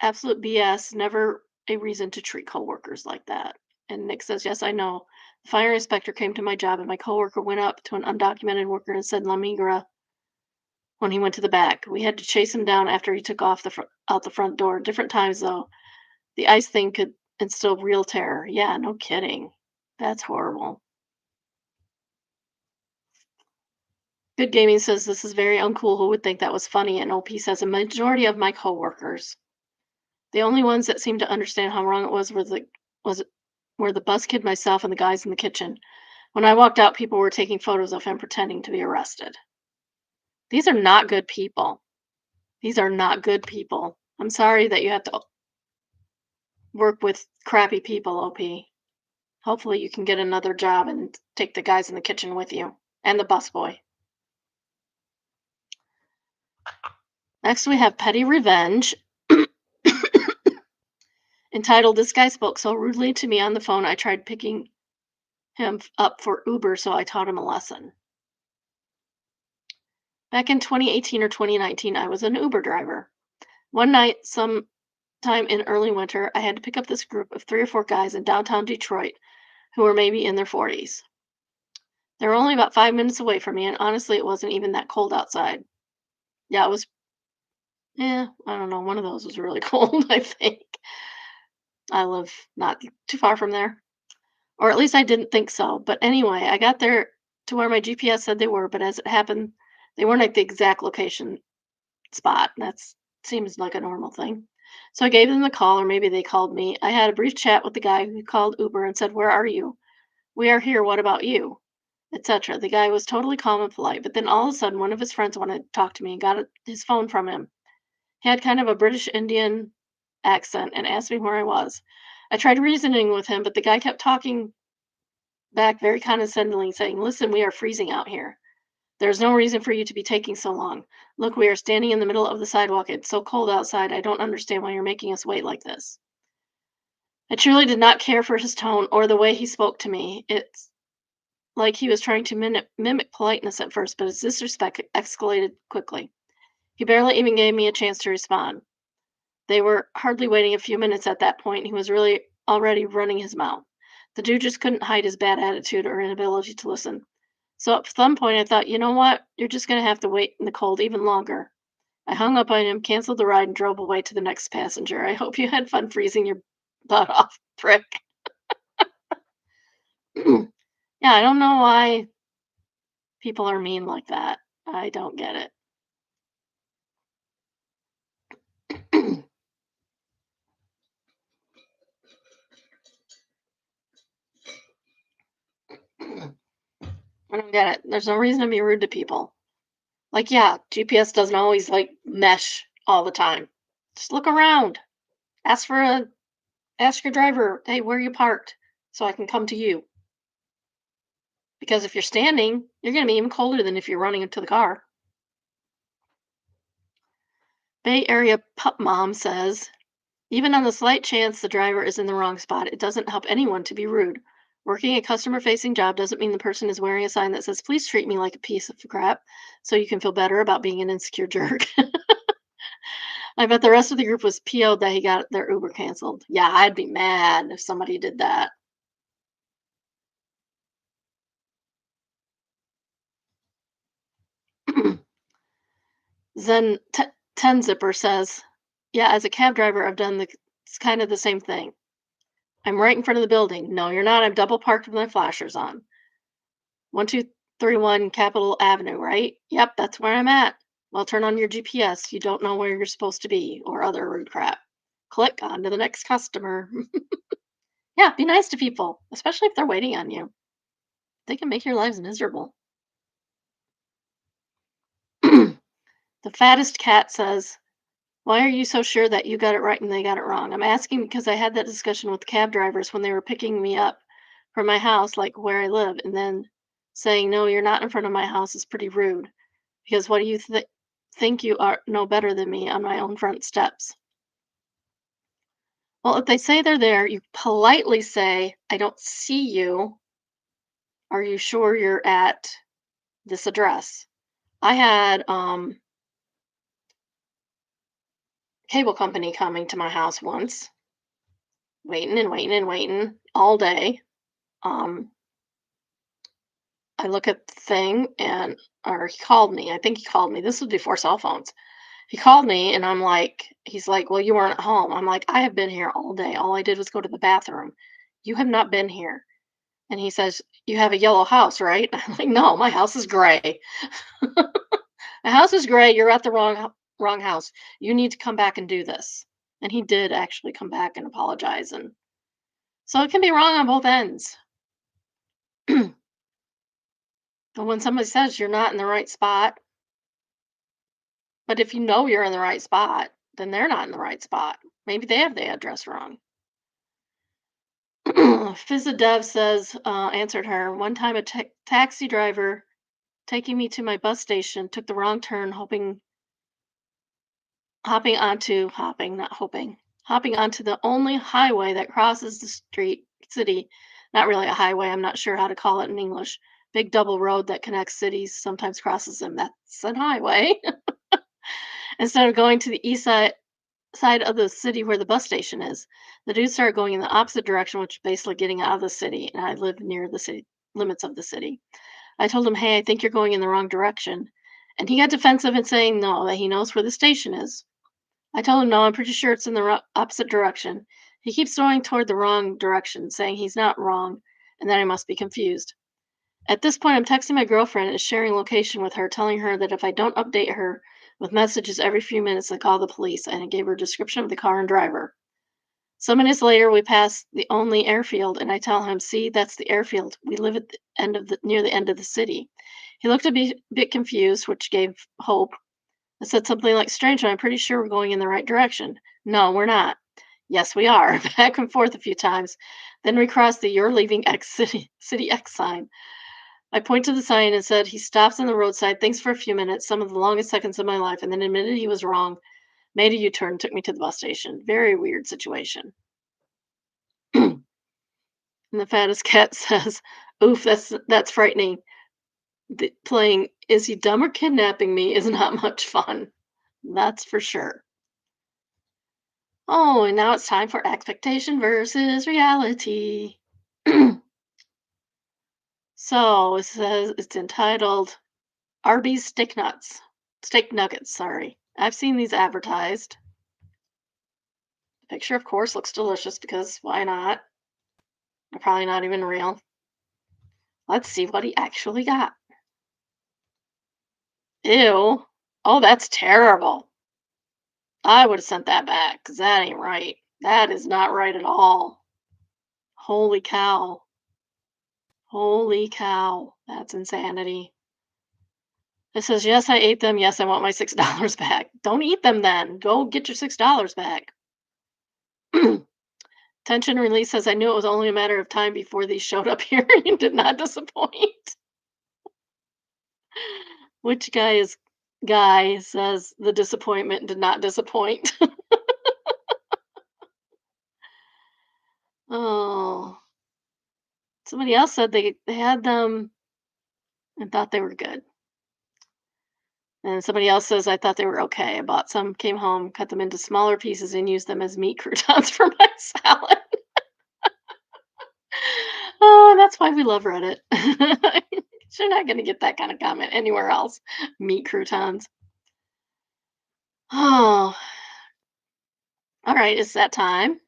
S1: absolute BS. Never a reason to treat coworkers like that. And Nick says, yes, I know. The fire inspector came to my job and my coworker went up to an undocumented worker and said La Migra when he went to the back. We had to chase him down after he took off out the front door. Different times though. The ice thing could instill real terror. Yeah, no kidding. That's horrible. Good Gaming says this is very uncool. Who would think that was funny? And OP says a majority of my coworkers. The only ones that seemed to understand how wrong it was was were the bus kid, myself, and the guys in the kitchen. When I walked out, people were taking photos of him pretending to be arrested. These are not good people. These are not good people. I'm sorry that you have to work with crappy people, OP. Hopefully you can get another job and take the guys in the kitchen with you and the busboy. Next we have Petty Revenge. Entitled, This Guy Spoke So Rudely to Me on the Phone, I tried picking him up for Uber, so I taught him a lesson. Back in 2018 or 2019, I was an Uber driver. One night, sometime in early winter, I had to pick up this group of 3 or 4 guys in downtown Detroit who were maybe in their 40s. They were only about 5 minutes away from me, and honestly, it wasn't even that cold outside. Yeah, Yeah, I don't know. One of those was really cold, I think. I live not too far from there. Or at least I didn't think so. But anyway, I got there to where my GPS said they were, but as it happened, they weren't at the exact location spot. That seems like a normal thing. So I gave them the call, or maybe they called me. I had a brief chat with the guy who called Uber and said, "Where are you? We are here. What about you?" etc. The guy was totally calm and polite, but then all of a sudden, one of his friends wanted to talk to me and got his phone from him. He had kind of a British Indian accent and asked me where I was. I tried reasoning with him, but the guy kept talking back very condescendingly, saying, "Listen, we are freezing out here. There's no reason for you to be taking so long. Look, we are standing in the middle of the sidewalk. It's so cold outside. I don't understand why you're making us wait like this." I truly did not care for his tone or the way he spoke to me. It's like he was trying to mimic politeness at first, but his disrespect escalated quickly. He barely even gave me a chance to respond. They were hardly waiting a few minutes at that point. He was really already running his mouth. The dude just couldn't hide his bad attitude or inability to listen. So at some point, I thought, you know what? You're just going to have to wait in the cold even longer. I hung up on him, canceled the ride, and drove away to the next passenger. I hope you had fun freezing your butt off, prick. Yeah, I don't know why people are mean like that. I don't get it. I don't get it. There's no reason to be rude to people. Like, yeah, GPS doesn't always like mesh all the time. Just look around. Ask for a ask your driver, "Hey, where you parked?" so I can come to you. Because if you're standing, you're going to be even colder than if you're running into the car. Bay Area Pup Mom says, even on the slight chance the driver is in the wrong spot, it doesn't help anyone to be rude. Working a customer facing job doesn't mean the person is wearing a sign that says, "Please treat me like a piece of crap," so you can feel better about being an insecure jerk. I bet the rest of the group was PO'd that he got their Uber canceled. Yeah, I'd be mad if somebody did that. Zen Ten Zipper says, "Yeah, as a cab driver, I've done it's kind of the same thing. I'm right in front of the building. No, you're not. I'm double parked with my flashers on. 1231 Capitol Avenue, right? Yep, that's where I'm at. Well, turn on your GPS. You don't know where you're supposed to be," or other rude crap. Click on to the next customer. Yeah, be nice to people, especially if they're waiting on you. They can make your lives miserable. The fattest cat says, "Why are you so sure that you got it right and they got it wrong?" I'm asking because I had that discussion with cab drivers when they were picking me up from my house, like where I live, and then saying, "No, you're not in front of my house," is pretty rude. Because what do you think you are know better than me on my own front steps? Well, if they say they're there, you politely say, "I don't see you. Are you sure you're at this address?" I had cable company coming to my house once, waiting and waiting and waiting all day. Um, I look at the thing and or he called me. I think he called me. This was before cell phones. He called me and I'm like, he's like, "Well, you weren't at home." I'm like, "I have been here all day. All I did was go to the bathroom. You have not been here." And he says, "You have a yellow house, right?" I'm like, "No, my house is gray." "My house is gray. You're at the wrong house. You need to come back and do this." And he did actually come back and apologize. And so it can be wrong on both ends. But when somebody says you're not in the right spot, but if you know you're in the right spot, then they're not in the right spot. Maybe they have the address wrong. Fizzadev says, answered her, "One time a taxi driver taking me to my bus station took the wrong turn, not hoping, hopping onto the only highway that crosses the city. Not really a highway, I'm not sure how to call it in English. Big double road that connects cities, sometimes crosses them. That's an highway." Instead of going to the side of the city where the bus station is. The dude started going in the opposite direction, which is basically getting out of the city, and I live near the city limits of the city. I told him, "Hey, I think you're going in the wrong direction." And he got defensive and saying no, that he knows where the station is. I told him, no, I'm pretty sure it's in the opposite direction. He keeps going toward the wrong direction, saying he's not wrong and that I must be confused. At this point, I'm texting my girlfriend and sharing location with her, telling her that if I don't update her with messages every few minutes, I call the police. And I gave her a description of the car and driver. Some minutes later, we pass the only airfield, and I tell him, "See, that's the airfield. We live at the end of the near the end of the city." He looked a bit confused, which gave hope. I said something like, "Stranger, I'm pretty sure we're going in the right direction." "No, we're not." "Yes, we are." Back and forth a few times. Then we crossed the "You're leaving X City X" sign. I point to the sign and said, he stops on the roadside, thinks for a few minutes, some of the longest seconds of my life, and then admitted he was wrong, made a U-turn, took me to the bus station. Very weird situation. And the fattest cat says, "Oof, that's frightening. Playing Is He Dumb or Kidnapping Me is not much fun. That's for sure." Oh, and now it's time for expectation versus reality. So it says it's entitled Arby's Steak Nuggets, sorry. I've seen these advertised. The picture, of course, looks delicious because why not? They're probably not even real. Let's see what he actually got. Ew. Oh, that's terrible. I would have sent that back because that ain't right. That is not right at all. Holy cow. Holy cow. That's insanity. It says, "Yes, I ate them. Yes, I want my $6 back." Don't eat them then. Go get your $6 back. Tension Release says, "I knew it was only a matter of time before these showed up here and did not disappoint." Which guy says the disappointment did not disappoint. Oh, somebody else said they had them and thought they were good. And somebody else says, "I thought they were okay. I bought some, came home, cut them into smaller pieces, and used them as meat croutons for my salad." Oh, that's why we love Reddit. You're not going to get that kind of comment anywhere else. Meat croutons. Oh, all right. It's that time.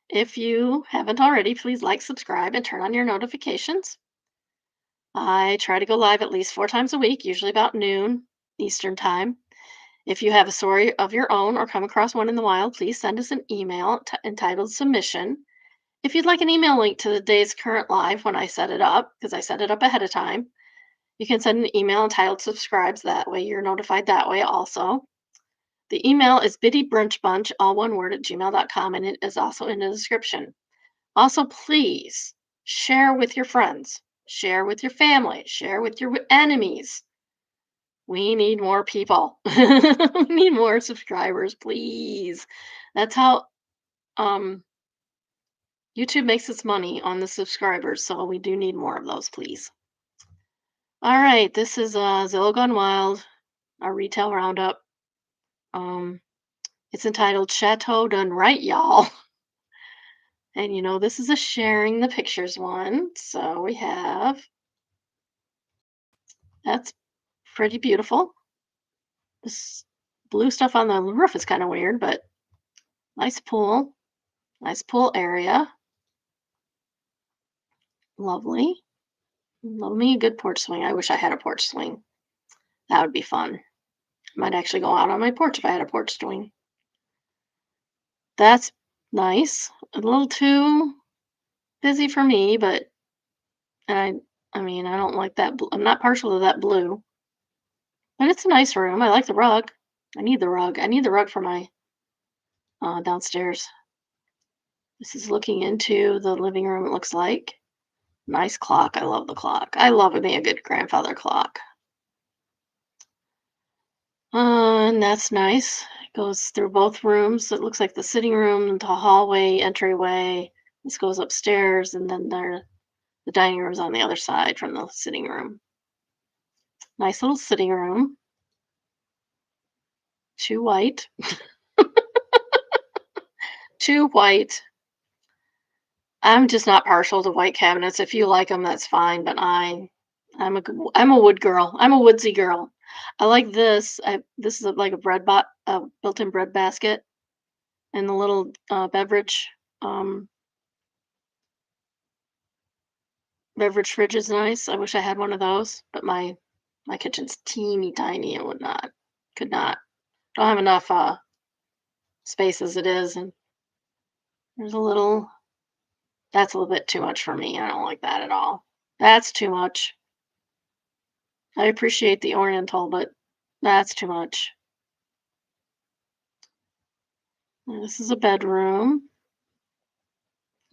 S1: If you haven't already, please like, subscribe, and turn on your notifications. I try to go live at least 4 times a week, usually about noon Eastern time. If you have a story of your own or come across one in the wild, please send us an email entitled submission. If you'd like an email link to the day's current live when I set it up, because I set it up ahead of time, you can send an email entitled subscribes. That way you're notified that way also. The email is biddybrunchbunch, all one word, at gmail.com, and it is also in the description. Also, please share with your friends, share with your family, share with your enemies. We need more people. We need more subscribers, please. That's how um, YouTube makes its money on the subscribers, so we do need more of those, please. All right, this is Zillow Gone Wild, our retail roundup. Um, it's entitled Chateau Done Right, y'all. And this is a sharing the pictures one. So we have that's pretty beautiful. This blue stuff on the roof is kind of weird, but nice pool. Nice pool area. Lovely. Love me a good porch swing. I wish I had a porch swing. That would be fun. Might actually go out on my porch if I had a porch swing. That's nice. A little too busy for me, but and I mean, I don't like that. I'm not partial to that blue, but it's a nice room. I like the rug. I need the rug. I need the rug for my downstairs. This is looking into the living room. It looks like nice clock. I love the clock. I love me a good grandfather clock. And that's nice. It goes through both rooms. It looks like the sitting room, the hallway, entryway. This goes upstairs, and then the dining room's on the other side from the sitting room. Nice little sitting room. Too white. Too white. I'm just not partial to white cabinets. If you like them, that's fine. But I'm a wood girl. I'm a woodsy girl. I like this. This is like a a built-in bread basket, and the little um, beverage fridge is nice. I wish I had one of those, but my kitchen's teeny tiny and could not. Don't have enough space as it is, and there's a little. That's a little bit too much for me. I don't like that at all. That's too much. I appreciate the Oriental, but that's too much. And this is a bedroom.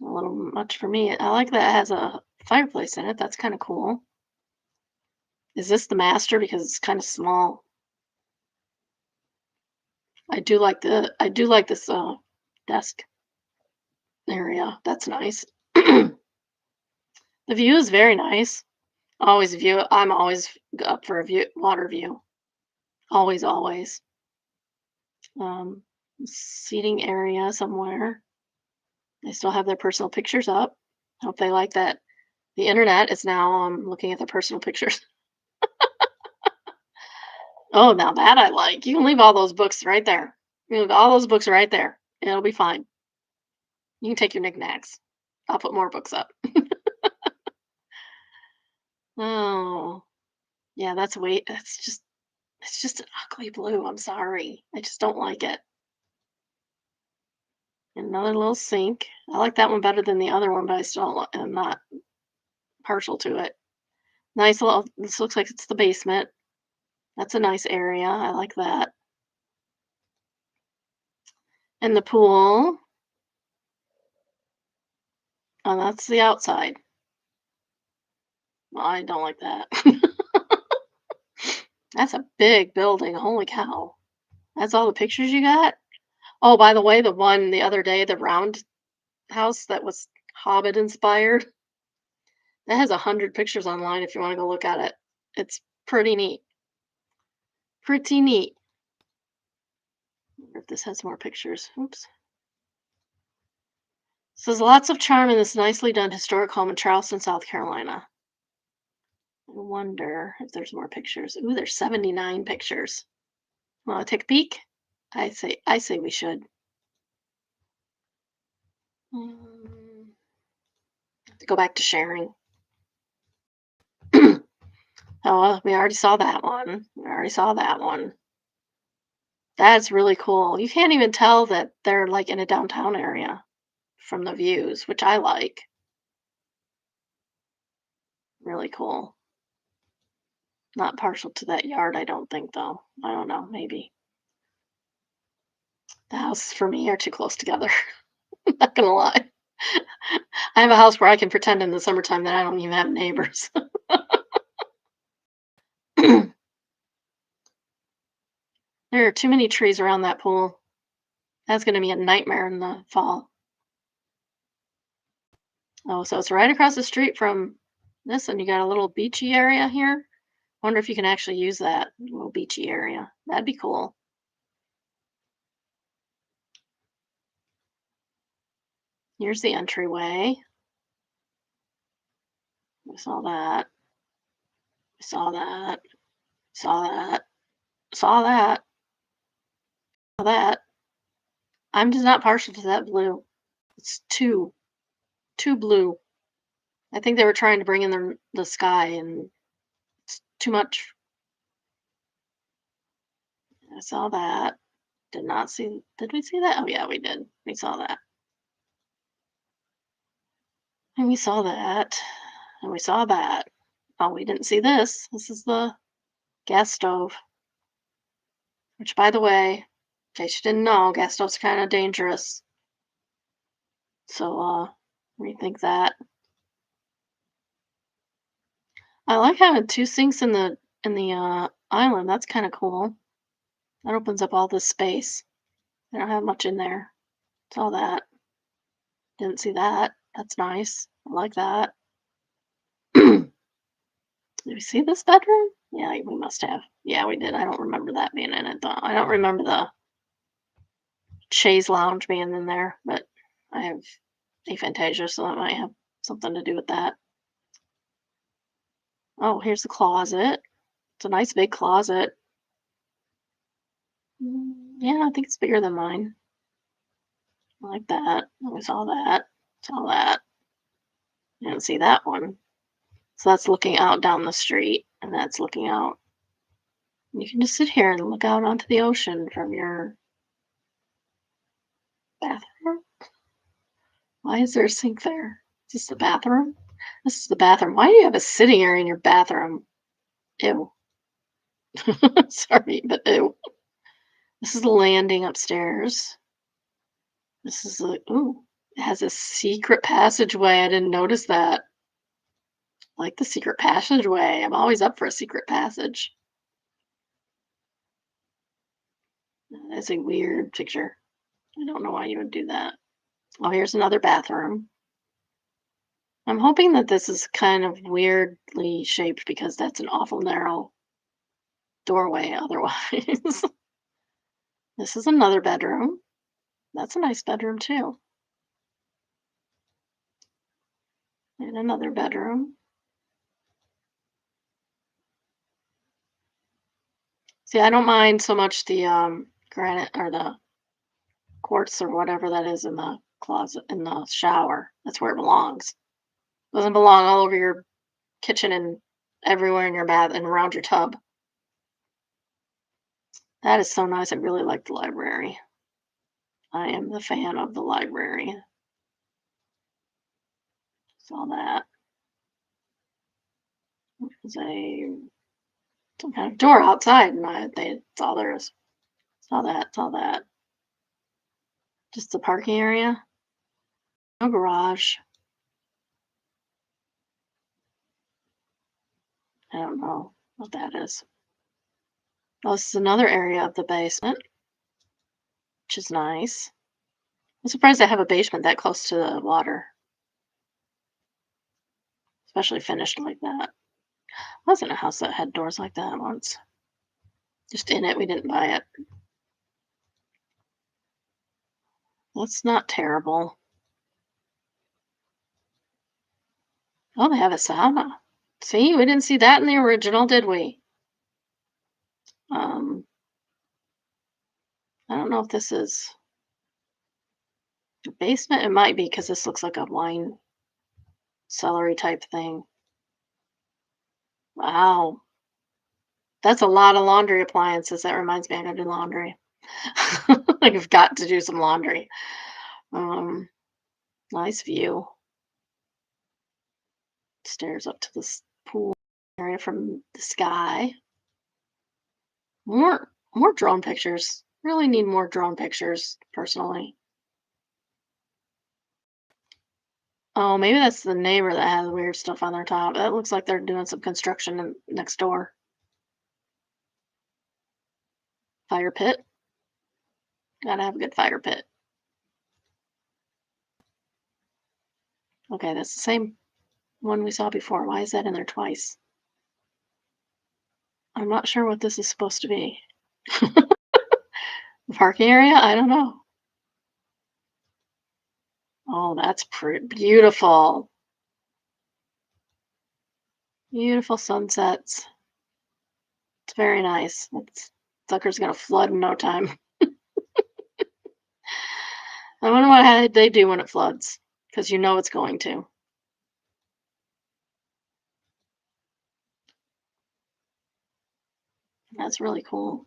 S1: A little much for me. I like that it has a fireplace in it. That's kind of cool. Is this the master? Because it's kind of small. I do like this desk area. That's nice. The view is very nice. Always view. I'm always up for a water view. Always, always. Um, seating area somewhere. They still have their personal pictures up. Hope they like that. The internet is now looking at their personal pictures. Oh, now that I like. You can leave all those books right there. You can leave all those books right there. It'll be fine. You can take your knickknacks. I'll put more books up. Oh, yeah, it's just an ugly blue. I'm sorry. I just don't like it. Another little sink. I like that one better than the other one, but I still am not partial to it. Nice little, this looks like it's the basement. That's a nice area. I like that. And the pool. Oh, that's the outside. Well, I don't like that. That's a big building. Holy cow. That's all the pictures you got? Oh, by the way, the one the other day, the round house that was Hobbit inspired, that has 100 pictures online if you want to go look at it. It's pretty neat. Pretty neat. Wonder if this has more pictures. Oops. Says lots of charm in this nicely done historic home in Charleston, South Carolina. I wonder if there's more pictures. Ooh, there's 79 pictures. Want to take a peek? I say we should. Um, go back to sharing. Oh, well, we already saw that one. We already saw that one. That's really cool. You can't even tell that they're like in a downtown area from the views, which I like. Really cool. Not partial to that yard, I don't think, though. I don't know, maybe. The houses for me are too close together. Not gonna lie. I have a house where I can pretend in the summertime that I don't even have neighbors. There are too many trees around that pool. That's gonna be a nightmare in the fall. Oh, so it's right across the street from this, and you got a little beachy area here. Wonder if you can actually use that little beachy area. That'd be cool. Here's the entryway. We saw that. We saw that. Saw that. Saw that. Saw that. I'm just not partial to that blue. It's too blue. I think they were trying to bring in the sky, and it's too much. I saw that. Did not see. Did we see that? Oh yeah, we did. We saw that. And we saw that. And we saw that. Oh, we didn't see this. This is the gas stove. Which, by the way, in case you didn't know, gas stoves kind of dangerous. So, rethink that. I like having two sinks in the island. That's kind of cool. That opens up all this space. I don't have much in there. Saw that. Didn't see that. That's nice. I like that. Did we see this bedroom? Yeah, we must have. Yeah, we did. I don't remember that being in it though. I don't remember the chaise lounge being in there, but I have aphantasia, so that might have something to do with that. Oh, here's the closet. It's a nice big closet. Yeah, I think it's bigger than mine. I like that. I saw that. Saw that. I didn't see that one. So that's looking out down the street, and that's looking out. You can just sit here and look out onto the ocean from your bathroom. Why is there a sink there? Is this the bathroom? This is the bathroom. Why do you have a sitting area in your bathroom? Ew. Sorry, but ew. This is the landing upstairs. This is a ooh. It has a secret passageway. I didn't notice that. I like the secret passageway. I'm always up for a secret passage. That's a weird picture. I don't know why you would do that. Oh, here's another bathroom. I'm hoping that this is kind of weirdly shaped because that's an awful narrow doorway otherwise. This is another bedroom. That's a nice bedroom too. And another bedroom. See, I don't mind so much the granite or the quartz or whatever that is in the closet in the shower. That's where it belongs. Doesn't belong all over your kitchen and everywhere in your bath and around your tub. That is so nice. I really like the library. I am the fan of the library. Saw that. There's a some kind of door outside, and that's all there is. Saw that. Saw that. Just the parking area. No garage. I don't know what that is. Oh, this is another area of the basement, which is nice. I'm surprised I have a basement that close to the water, especially finished like that. I was in a house that had doors like that once. Just in it, we didn't buy it. That's not terrible. Oh, they have a sauna. See, we didn't see that in the original, did we? Um, I don't know if this is the basement. It might be because this looks like a wine celery type thing. Wow. That's a lot of laundry appliances. That reminds me I gotta do laundry. Like I've got to do some laundry. Um, nice view. Stairs up to this pool area from the sky. More drone pictures. Really need more drone pictures, personally. Oh, maybe that's the neighbor that has weird stuff on their top. That looks like they're doing some construction next door. Fire pit. Gotta have a good fire pit. Okay, that's the same one we saw before. Why is that in there twice? I'm not sure what this is supposed to be. The parking area? I don't know. Oh, that's pretty beautiful. Beautiful sunsets. It's very nice. It's sucker's gonna flood in no time. I wonder what they do when it floods, because you know it's going to. That's really cool.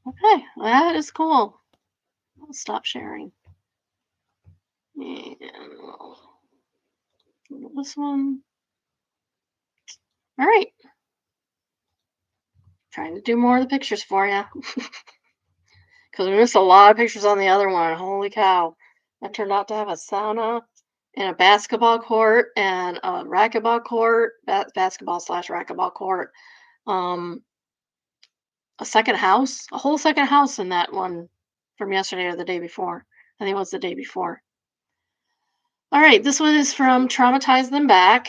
S1: Okay, that is cool. I'll stop sharing. And this one. All right. Trying to do more of the pictures for you. Because we missed a lot of pictures on the other one. Holy cow. That turned out to have a sauna and a basketball court and a racquetball court, basketball slash racquetball court. Um, a second house, a whole second house in that one from yesterday or the day before. I think it was the day before. All right, this one is from Traumatize Them Back.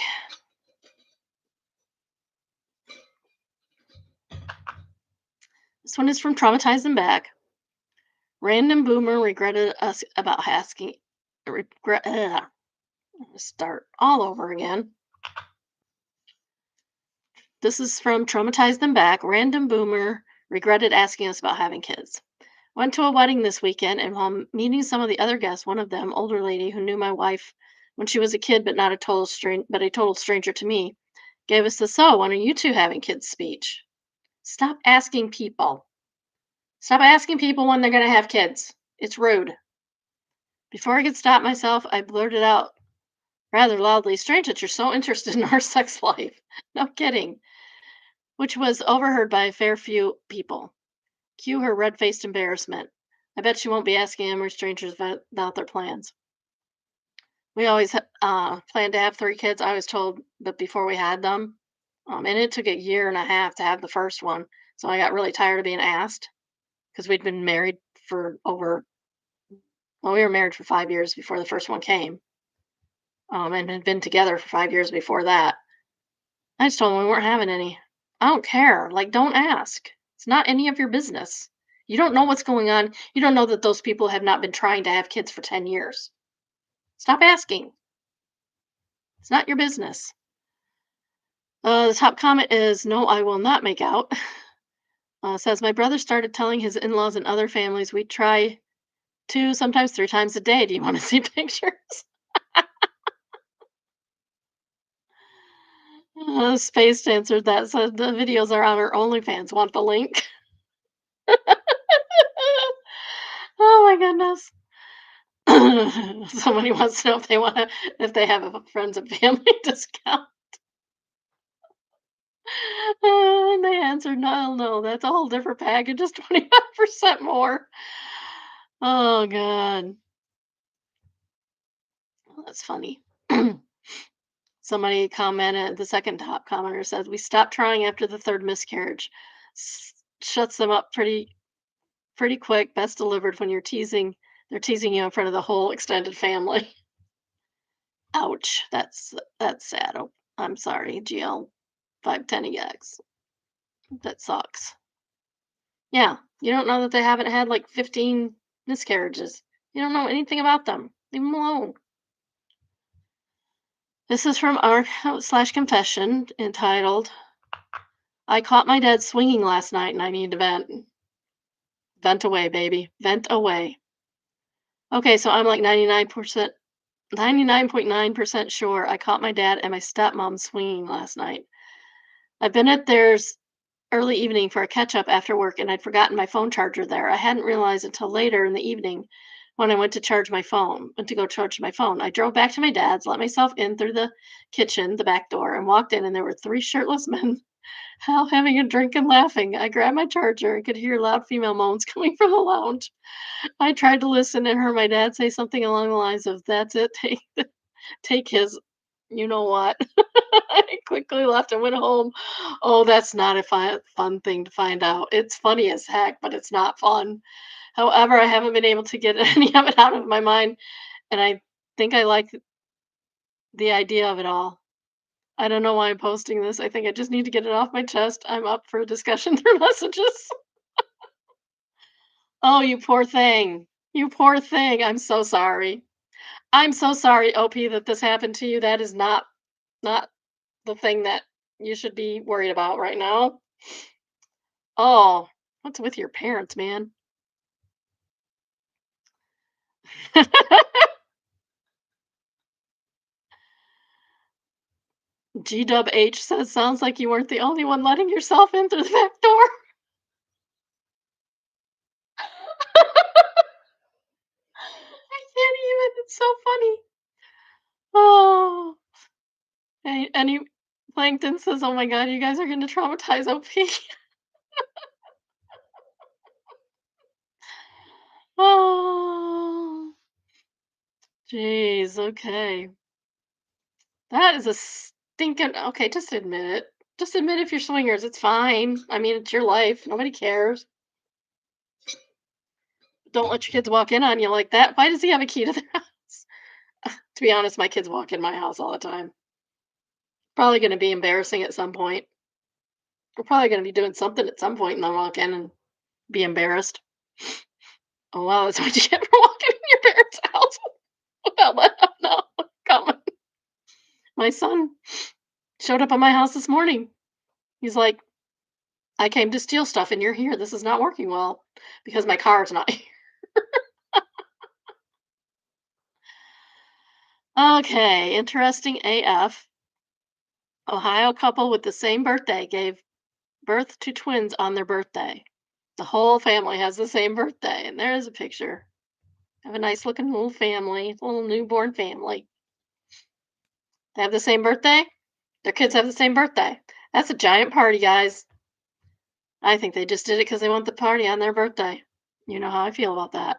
S1: This one is from Traumatize Them Back. Random boomer regretted us about asking. Regret. Start all over again. This is from Traumatized Them Back. Random boomer regretted asking us about having kids. Went to a wedding this weekend, and while meeting some of the other guests, one of them, older lady who knew my wife when she was a kid, but not a a total stranger to me, gave us the "So, when are you two having kids?" speech. Stop asking people. Stop asking people when they're going to have kids. It's rude. Before I could stop myself, I blurted out rather loudly, "Strange that you're so interested in our sex life." No kidding. Which was overheard by a fair few people. Cue her red faced embarrassment. I bet she won't be asking him or strangers about their plans. We always planned to have 3 kids. I was told that before we had them. And it took a year and a half to have the first one. So I got really tired of being asked because we'd been married for we were married for 5 years before the first one came, and had been together for 5 years before that. I just told them we weren't having any. I don't care. Like, don't ask. It's not any of your business. You don't know what's going on. You don't know that those people have not been trying to have kids for 10 years. Stop asking. It's not your business. The top comment is, "No, I will not make out." Says, "My brother started telling his in laws and other families we try 2, sometimes 3 times a day. Do you want to see pictures?" Space answered that, said the videos are on our OnlyFans. Want the link? Oh my goodness. Somebody wants to know if they have a friends and family discount. And they answered, "No, no, that's a whole different package, just 25% more." Oh god. Well, that's funny. Somebody commented, the second top commenter said, "We stopped trying after the third miscarriage. Shuts them up pretty quick. Best delivered when they're teasing you in front of the whole extended family." Ouch. That's sad. Oh, I'm sorry, GL 510EX. That sucks. Yeah, you don't know that they haven't had like 15 miscarriages. You don't know anything about them. Leave them alone. This is from our slash confession entitled, "I caught my dad swinging last night and I need to vent." Vent away, baby. Vent away. Okay, so I'm like 99.9% sure I caught my dad and my stepmom swinging last night. I've been at theirs early evening for a catch up after work, and I'd forgotten my phone charger there. I hadn't realized until later in the evening when I went to go charge my phone. I drove back to my dad's, let myself in through the kitchen, the back door, and walked in, and there were 3 shirtless men all having a drink and laughing. I grabbed my charger and could hear loud female moans coming from the lounge. I tried to listen and heard my dad say something along the lines of, "That's it, take his you know what." I quickly left and went home. Oh, that's not a fun thing to find out. It's funny as heck, but it's not fun. However, I haven't been able to get any of it out of my mind, and I think I like the idea of it all. I don't know why I'm posting this. I think I just need to get it off my chest. I'm up for a discussion through messages. Oh, you poor thing. You poor thing. I'm so sorry. I'm so sorry, OP, that this happened to you. That is not the thing that you should be worried about right now. Oh, what's with your parents, man? GWH says, "Sounds like you weren't the only one letting yourself in through the back door." I can't even. It's so funny. Oh, any Plankton says, "Oh my god, you guys are going to traumatize OP." Oh, jeez. Okay, that is a stinking. Okay, just admit it. Just admit if you're swingers. It's fine. I mean, it's your life. Nobody cares. Don't let your kids walk in on you like that. Why does he have a key to their house? To be honest, my kids walk in my house all the time. Probably gonna be embarrassing at some point. We're probably gonna be doing something at some point and then walk in and be embarrassed. Oh wow, that's what you get for walking in your parents' house. Well, let them know. Coming. My son showed up at my house this morning. He's like, I came to steal stuff and you're here. This is not working well because my car is not here. Okay, interesting AF. Ohio couple with the same birthday gave birth to twins on their birthday. The whole family has the same birthday, and there is a picture. Have a nice looking little family, little newborn family. They have the same birthday. Their kids have the same birthday. That's a giant party, guys. I think they just did it because they want the party on their birthday. You know how I feel about that.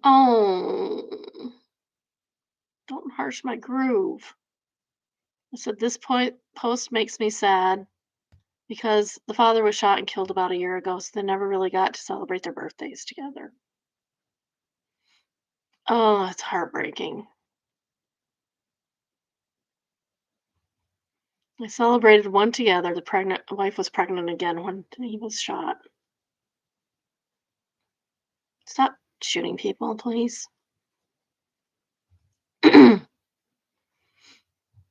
S1: Oh, don't harsh my groove. I said this post makes me sad because the father was shot and killed about a year ago, so they never really got to celebrate their birthdays together. Oh, it's heartbreaking. They celebrated one together. The pregnant wife was pregnant again when he was shot. Stop shooting people, please.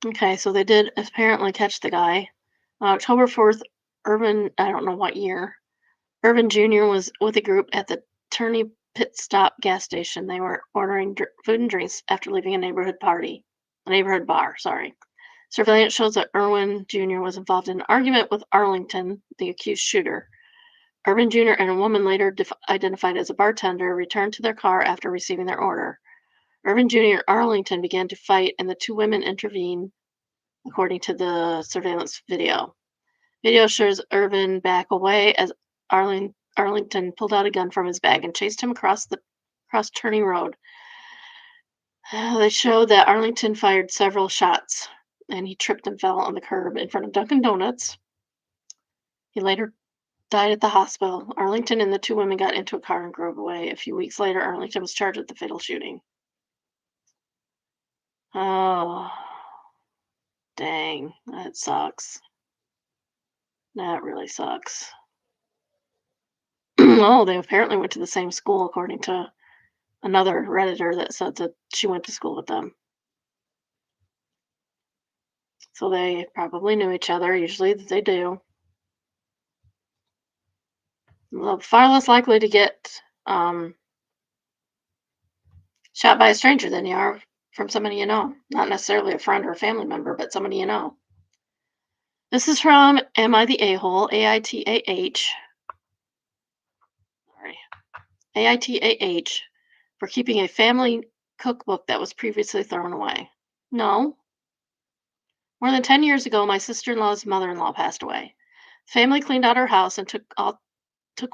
S1: Okay, so they did apparently catch the guy. October 4th, Irvin, I don't know what year, Irvin Jr. was with a group at the Turney Pit Stop gas station. They were ordering food and drinks after leaving a neighborhood bar, sorry. Surveillance shows that Irwin Jr. was involved in an argument with Arlington, the accused shooter. Irvin Jr. and a woman later identified as a bartender returned to their car after receiving their order. Irvin Jr. and Arlington began to fight, and the two women intervened, according to the surveillance video. Video shows Irvin back away as Arlington pulled out a gun from his bag and chased him across Turney Road. They showed that Arlington fired several shots, and he tripped and fell on the curb in front of Dunkin' Donuts. He later died at the hospital. Arlington and the two women got into a car and drove away. A few weeks later, Arlington was charged with the fatal shooting. Oh, dang. That sucks. That really sucks. Oh, they apparently went to the same school, according to another Redditor that said that she went to school with them. So they probably knew each other. Usually they do. Well, far less likely to get shot by a stranger than you are from somebody you know. Not necessarily a friend or a family member, but somebody you know. This is from Am I the A-hole? AITAH. Sorry. AITAH for keeping a family cookbook that was previously thrown away. No. More than 10 years ago, my sister-in-law's mother-in-law passed away. The family cleaned out her house and took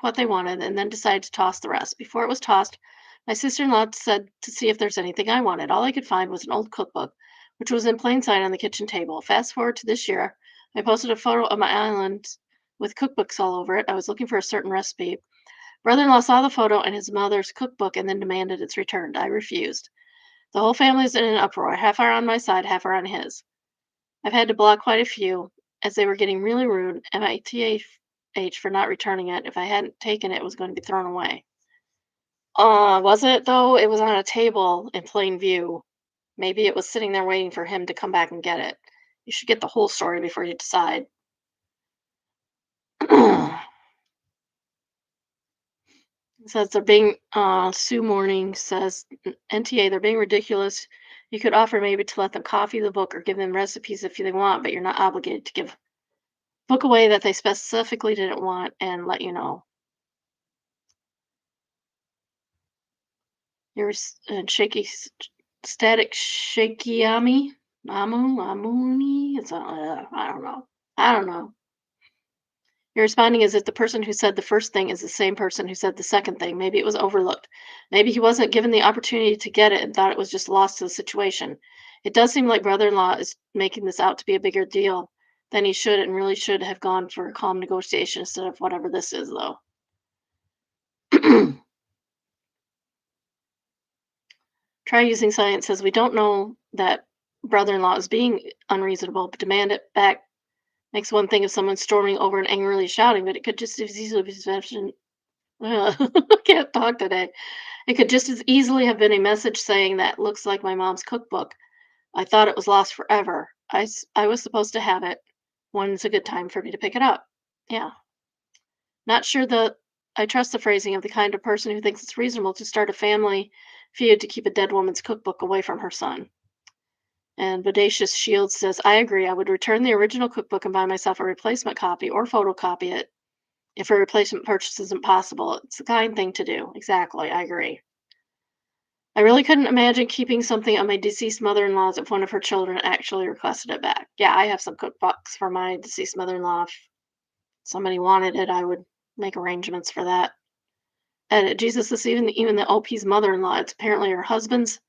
S1: what they wanted and then decided to toss the rest. Before it was tossed, my sister-in-law said to see if there's anything I wanted. All I could find was an old cookbook, which was in plain sight on the kitchen table. Fast forward to this year, I posted a photo of my island with cookbooks all over it. I was looking for a certain recipe. Brother-in-law saw the photo and his mother's cookbook and then demanded it's returned. I refused. The whole family is in an uproar. Half are on my side, half are on his. I've had to block quite a few as they were getting really rude. MITH for not returning it. If I hadn't taken it, it was going to be thrown away. Was it though? It was on a table in plain view. Maybe it was sitting there waiting for him to come back and get it. You should get the whole story before you decide. It says they're being Sue Morning says NTA, they're being ridiculous. You could offer maybe to let them copy the book or give them recipes if they want, but you're not obligated to give book away that they specifically didn't want and let you know. You're shaky, static shakyami, amuni. It's I don't know. I don't know. You're responding as if the person who said the first thing is the same person who said the second thing. Maybe it was overlooked. Maybe he wasn't given the opportunity to get it and thought it was just lost to the situation. It does seem like brother-in-law is making this out to be a bigger deal than he should and really should have gone for a calm negotiation instead of whatever this is, though. Try using science says we don't know that brother-in-law is being unreasonable, but demand it back makes one thing of someone storming over and angrily shouting, but it could just as easily be I can't talk today. It could just as easily have been a message saying that looks like my mom's cookbook. I thought it was lost forever. I was supposed to have it. When's a good time for me to pick it up? Yeah. Not sure the I trust the phrasing of the kind of person who thinks it's reasonable to start a family feud to keep a dead woman's cookbook away from her son. And Bodacious Shields says, I agree. I would return the original cookbook and buy myself a replacement copy or photocopy it if a replacement purchase isn't possible. It's the kind thing to do. Exactly. I agree. I really couldn't imagine keeping something on my deceased mother in law's if one of her children actually requested it back. Yeah, I have some cookbooks for my deceased mother in law. If somebody wanted it, I would make arrangements for that. And Jesus, this even the OP's mother in law. It's apparently her husband's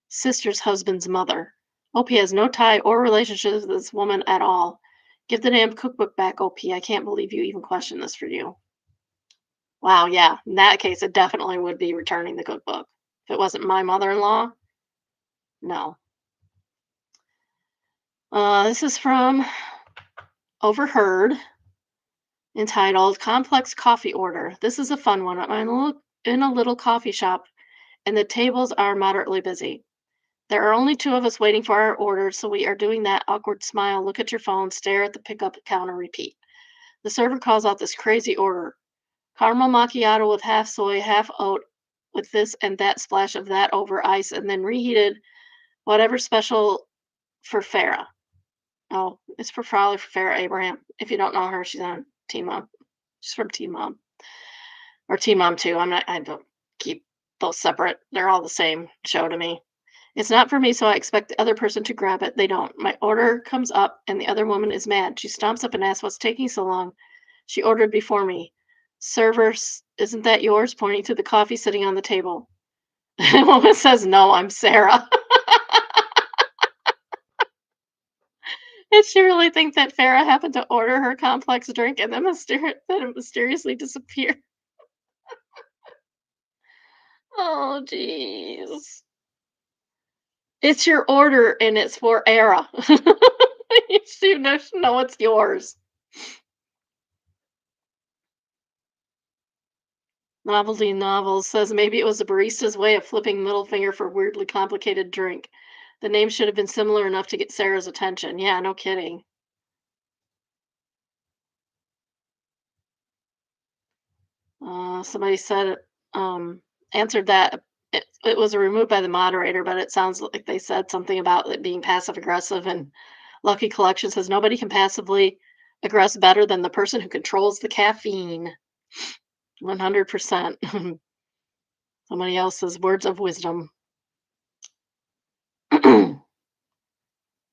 S1: sister's husband's mother. OP has no tie or relationship with this woman at all. Give the damn cookbook back, OP. I can't believe you even questioned this for you. Wow, yeah. In that case, it definitely would be returning the cookbook. If it wasn't my mother in law, no. This is from Overheard, entitled Complex Coffee Order. This is a fun one. I'm in a little coffee shop, and the tables are moderately busy. There are only two of us waiting for our orders, so we are doing that awkward smile, look at your phone, stare at the pickup counter, repeat. The server calls out this crazy order: caramel macchiato with half soy, half oat, with this and that splash of that over ice, and then reheated whatever special for Farah. Oh, it's for probably for Farah Abraham. If you don't know her, she's on Teen Mom. She's from Teen Mom or Teen Mom 2. I don't keep those separate. They're all the same show to me. It's not for me, so I expect the other person to grab it. They don't. My order comes up, and the other woman is mad. She stomps up and asks what's taking so long. She ordered before me. Server, isn't that yours? Pointing to the coffee sitting on the table. The woman says, no, I'm Sarah. Did she really think that Farah happened to order her complex drink and then that it mysteriously disappeared? Oh, jeez. It's your order, and it's for Era. You should know it's yours. Novelty Novels says maybe it was a barista's way of flipping middle finger for weirdly complicated drink. The name should have been similar enough to get Sarah's attention. Yeah, no kidding. Somebody said, answered that it was removed by the moderator, but it sounds like they said something about it being passive aggressive. And Lucky Collection says nobody can passively aggress better than the person who controls the caffeine. 100%. Somebody else says words of wisdom.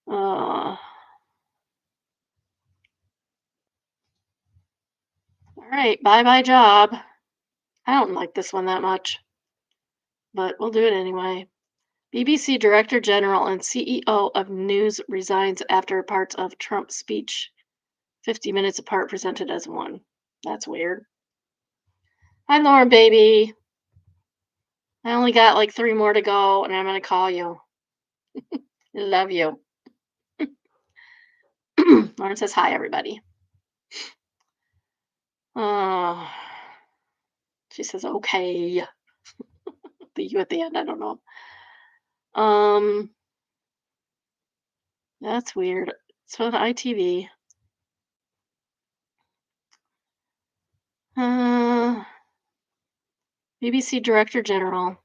S1: All right, bye bye job. I don't like this one that much, but we'll do it anyway. BBC Director General and CEO of News resigns after parts of Trump's speech 50 minutes apart presented as one. That's weird. Hi, Lauren, baby. I only got like 3 more to go, and I'm going to call you. Love you. Lauren says hi, everybody. Uh, she says, okay. The you at the end, I don't know. That's weird. It's on ITV. Uh, BBC Director General.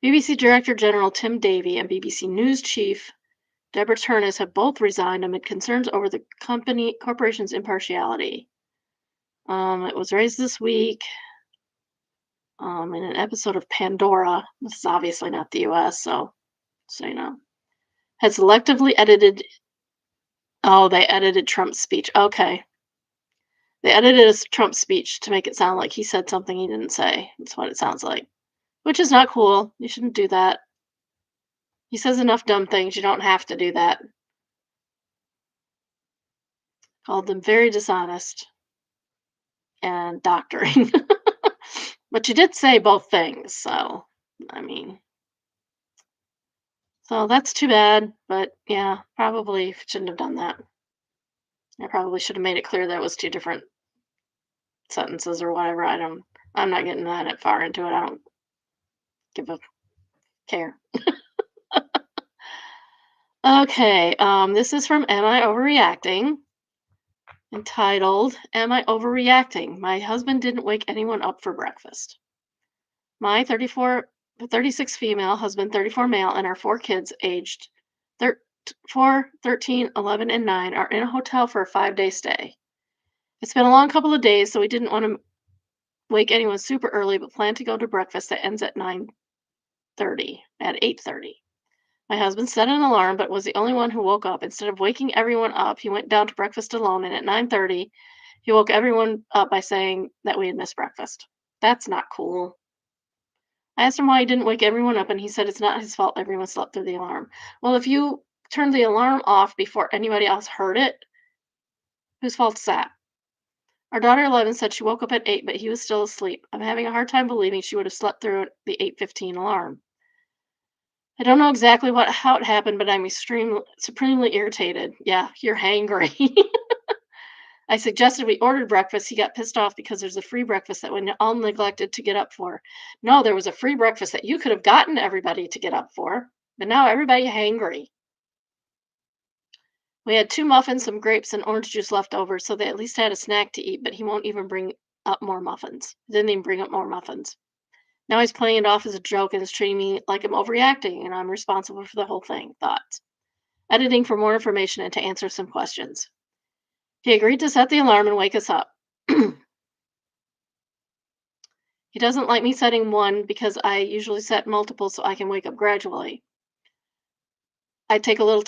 S1: BBC Director General Tim Davie and BBC News Chief Deborah Turnus have both resigned amid concerns over the corporation's impartiality. It was raised this week in an episode of Pandora. This is obviously not the U.S., so you know. Had selectively edited. Oh, they edited Trump's speech. Okay. They edited his Trump speech to make it sound like he said something he didn't say. That's what it sounds like. Which is not cool. You shouldn't do that. He says enough dumb things. You don't have to do that. Called them very dishonest and doctoring. But you did say both things, so I mean, so that's too bad. But yeah, probably shouldn't have done that. I probably should have made it clear that it was two different sentences or whatever. I'm not getting that far into it. I don't give a care. Okay, this is from Am I Overreacting? Entitled, Am I Overreacting? My husband didn't wake anyone up for breakfast. My 36 female, husband 34 male, and our four kids aged thir- 4, 13, 11, and 9 are in a hotel for a 5-day stay. It's been a long couple of days, so we didn't want to wake anyone super early, but plan to go to breakfast that ends at 8:30. My husband set an alarm, but was the only one who woke up. Instead of waking everyone up, he went down to breakfast alone, and at 9:30, he woke everyone up by saying that we had missed breakfast. That's not cool. I asked him why he didn't wake everyone up, and he said it's not his fault everyone slept through the alarm. Well, if you turned the alarm off before anybody else heard it, whose fault is that? Our daughter 11 said she woke up at 8, but he was still asleep. I'm having a hard time believing she would have slept through the 8:15 alarm. I don't know exactly how it happened, but I'm supremely irritated. Yeah, you're hangry. I suggested we ordered breakfast. He got pissed off because there's a free breakfast that we all neglected to get up for. No, there was a free breakfast that you could have gotten everybody to get up for, but now everybody hangry. We had 2 muffins, some grapes, and orange juice left over, so they at least had a snack to eat, but he won't even bring up more muffins. He didn't even bring up more muffins. Now he's playing it off as a joke and is treating me like I'm overreacting and I'm responsible for the whole thing. Thoughts. Editing for more information and to answer some questions. He agreed to set the alarm and wake us up. He doesn't like me setting one because I usually set multiple so I can wake up gradually. I take a little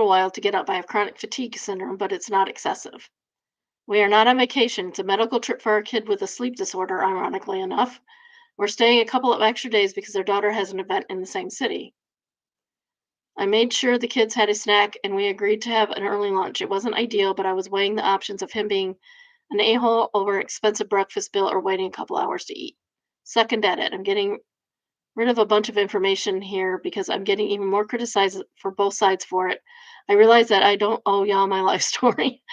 S1: while to get up. I have chronic fatigue syndrome, but it's not excessive. We are not on vacation. It's a medical trip for our kid with a sleep disorder, ironically enough. We're staying a couple of extra days because their daughter has an event in the same city. I made sure the kids had a snack and we agreed to have an early lunch. It wasn't ideal, but I was weighing the options of him being an a-hole over an expensive breakfast bill or waiting a couple hours to eat. Second edit. I'm getting rid of a bunch of information here because I'm getting even more criticized for both sides for it. I realize that I don't owe y'all my life story.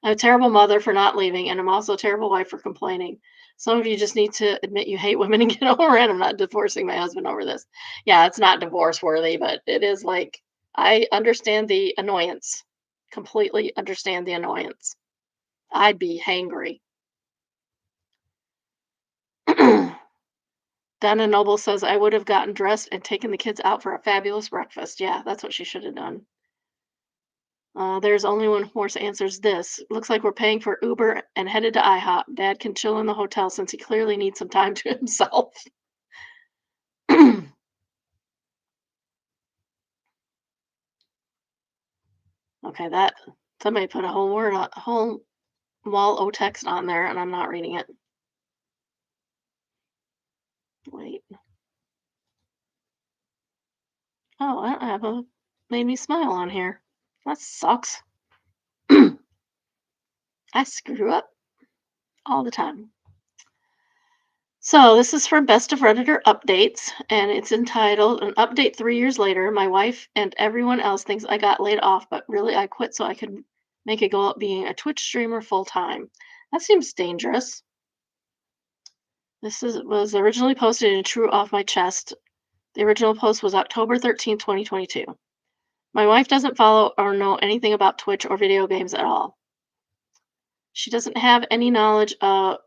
S1: I'm a terrible mother for not leaving, and I'm also a terrible wife for complaining. Some of you just need to admit you hate women and get over it. I'm not divorcing my husband over this. Yeah, it's not divorce worthy, but it is like I understand the annoyance. Completely understand the annoyance. I'd be hangry. Donna Noble says I would have gotten dressed and taken the kids out for a fabulous breakfast. Yeah, that's what she should have done. There's only one horse answers this. Looks like we're paying for Uber and headed to IHOP. Dad can chill in the hotel since he clearly needs some time to himself. Okay, that somebody put a whole wall o text on there, and I'm not reading it. Wait. Oh, I don't have a made me smile on here. That sucks. I screw up all the time. So this is from Best of Redditor Updates, and it's entitled "An Update 3 years later. My wife and everyone else thinks I got laid off, but really I quit so I could make a go at being a Twitch streamer full time. That seems dangerous." Was originally posted in True Off My Chest. The original post was October 13th, 2022. My wife doesn't follow or know anything about Twitch or video games at all. She doesn't have any knowledge or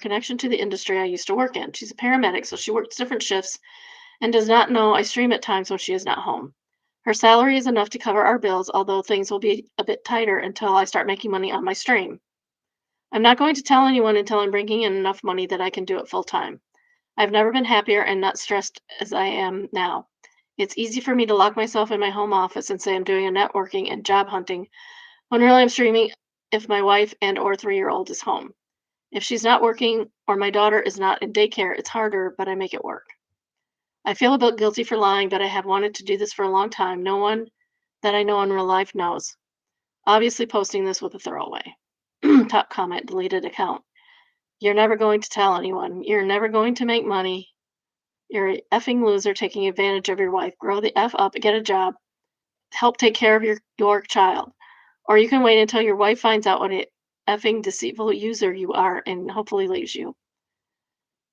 S1: connection to the industry I used to work in. She's a paramedic, so she works different shifts and does not know I stream at times when she is not home. Her salary is enough to cover our bills, although things will be a bit tighter until I start making money on my stream. I'm not going to tell anyone until I'm bringing in enough money that I can do it full time. I've never been happier and not stressed as I am now. It's easy for me to lock myself in my home office and say I'm doing a networking and job hunting when really I'm streaming if my wife and or 3-year-old is home. If she's not working or my daughter is not in daycare, it's harder, but I make it work. I feel a bit guilty for lying, but I have wanted to do this for a long time. No one that I know in real life knows. Obviously, posting this with a throwaway. Top comment, deleted account. You're never going to tell anyone. You're never going to make money. You're a effing loser taking advantage of your wife. Grow the F up, get a job, help take care of your child. Or you can wait until your wife finds out what a effing deceitful user you are and hopefully leaves you.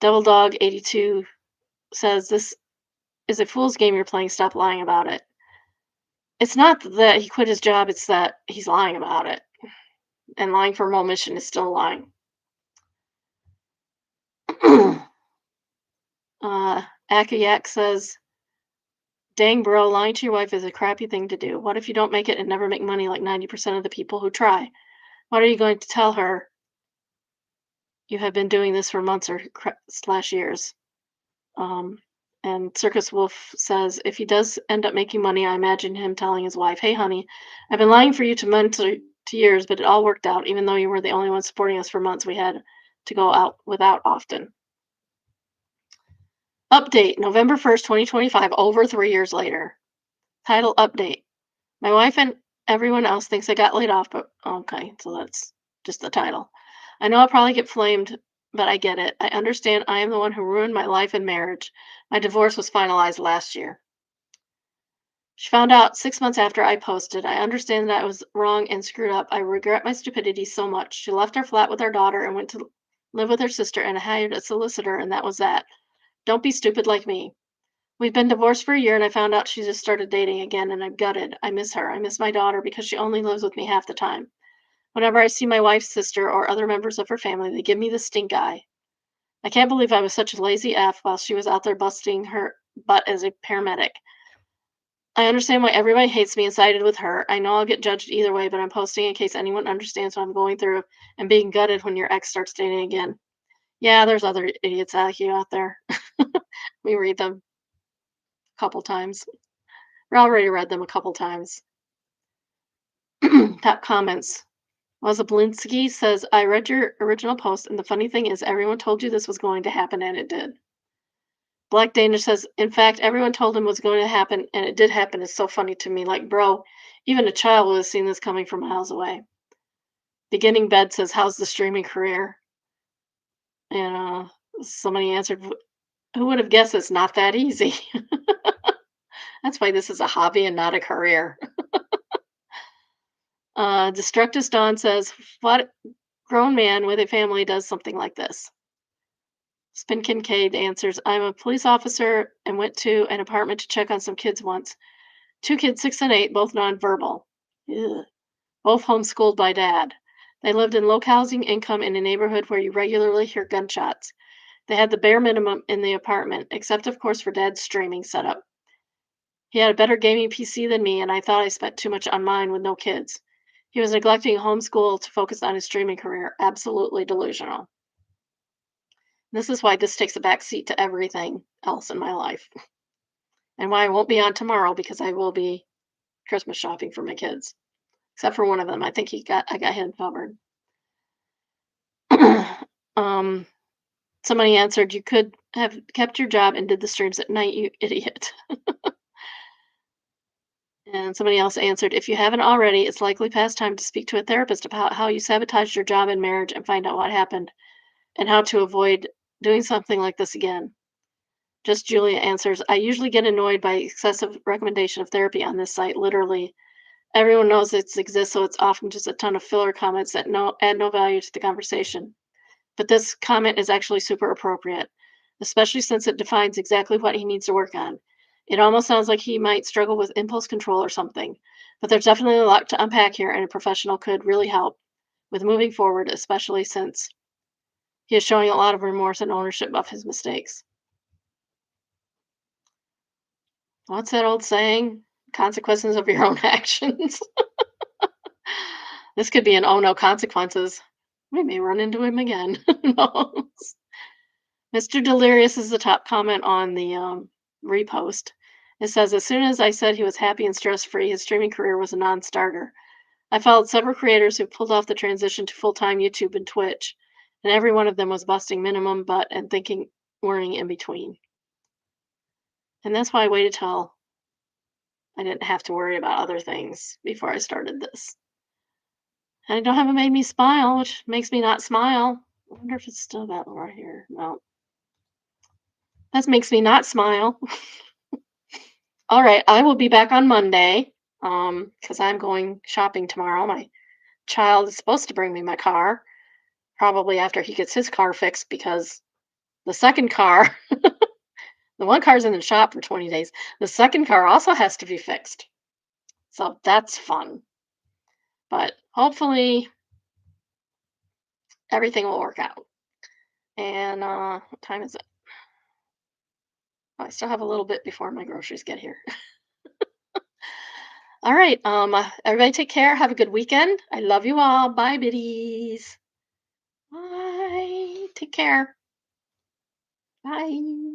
S1: Double Dog 82 says this is a fool's game you're playing. Stop lying about it. It's not that he quit his job, it's that he's lying about it. And lying for omission is still lying. Akayak says, dang, bro, lying to your wife is a crappy thing to do. What if you don't make it and never make money like 90% of the people who try? What are you going to tell her? You have been doing this for months or slash years. Um, and Circus Wolf says, if he does end up making money, I imagine him telling his wife, hey, honey, I've been lying for you to months or to years, but it all worked out. Even though you were the only one supporting us for months, we had to go out without often. Update November 1st, 2025, over 3 years later. Title update. My wife and everyone else thinks I got laid off, but okay, so that's just the title. I know I'll probably get flamed, but I get it. I understand I am the one who ruined my life and marriage. My divorce was finalized last year. She found out 6 months after I posted. I understand that I was wrong and screwed up. I regret my stupidity so much. She left our flat with our daughter and went to live with her sister and hired a solicitor, and that was that. Don't be stupid like me. We've been divorced for a year, and I found out she just started dating again, and I'm gutted. I miss her. I miss my daughter because she only lives with me half the time. Whenever I see my wife's sister or other members of her family, they give me the stink eye. I can't believe I was such a lazy F while she was out there busting her butt as a paramedic. I understand why everybody hates me and sided with her. I know I'll get judged either way, but I'm posting in case anyone understands what I'm going through and being gutted when your ex starts dating again. Yeah, there's other idiots like you out there. We read them a couple times. We already read them a couple times. Top comments. Wazablinsky says, I read your original post, and the funny thing is, everyone told you this was going to happen, and it did. Black Danish says, in fact, everyone told him it was going to happen, and it did happen. It's so funny to me. Like, bro, even a child would have seen this coming from miles away. Beginning Bed says, how's the streaming career? And somebody answered, who would have guessed it's not that easy? That's why this is a hobby and not a career. Destructus Dawn says, what grown man with a family does something like this? Spin Kincaid answers, I'm a police officer and went to an apartment to check on some kids once. Two kids, 6 and 8, both nonverbal. Ugh. Both homeschooled by dad. They lived in low housing income in a neighborhood where you regularly hear gunshots. They had the bare minimum in the apartment, except, of course, for dad's streaming setup. He had a better gaming PC than me, and I thought I spent too much on mine with no kids. He was neglecting homeschool to focus on his streaming career. Absolutely delusional. This is why this takes a back seat to everything else in my life. And why I won't be on tomorrow because I will be Christmas shopping for my kids. Except for one of them. I think I got him covered. um Somebody answered, you could have kept your job and did the streams at night, you idiot. And somebody else answered, if you haven't already, it's likely past time to speak to a therapist about how you sabotaged your job and marriage and find out what happened and how to avoid doing something like this again. Just Julia answers, I usually get annoyed by excessive recommendation of therapy on this site. Literally, everyone knows it exists, so it's often just a ton of filler comments that add no value to the conversation. But this comment is actually super appropriate, especially since it defines exactly what he needs to work on. It almost sounds like he might struggle with impulse control or something, but there's definitely a lot to unpack here, and a professional could really help with moving forward, especially since he is showing a lot of remorse and ownership of his mistakes. What's that old saying? Consequences of your own actions. This could be an oh no consequences. We may run into him again. Who knows? Mr. Delirious is the top comment on the repost. It says, as soon as I said he was happy and stress free, his streaming career was a non starter. I followed several creators who pulled off the transition to full time YouTube and Twitch, and every one of them was busting minimum butt and thinking, worrying in between. And that's why I waited till I didn't have to worry about other things before I started this. And I don't have it made me smile, which makes me not smile. I wonder if it's still that right here. No. That makes me not smile. All right, I will be back on Monday because I'm going shopping tomorrow. My child is supposed to bring me my car, probably after he gets his car fixed because the second car, the one car's in the shop for 20 days. The second car also has to be fixed. So that's fun. But hopefully everything will work out. And what time is it? I still have a little bit before my groceries get here. All right. Everybody take care. Have a good weekend. I love you all. Bye, biddies. Bye. Take care. Bye.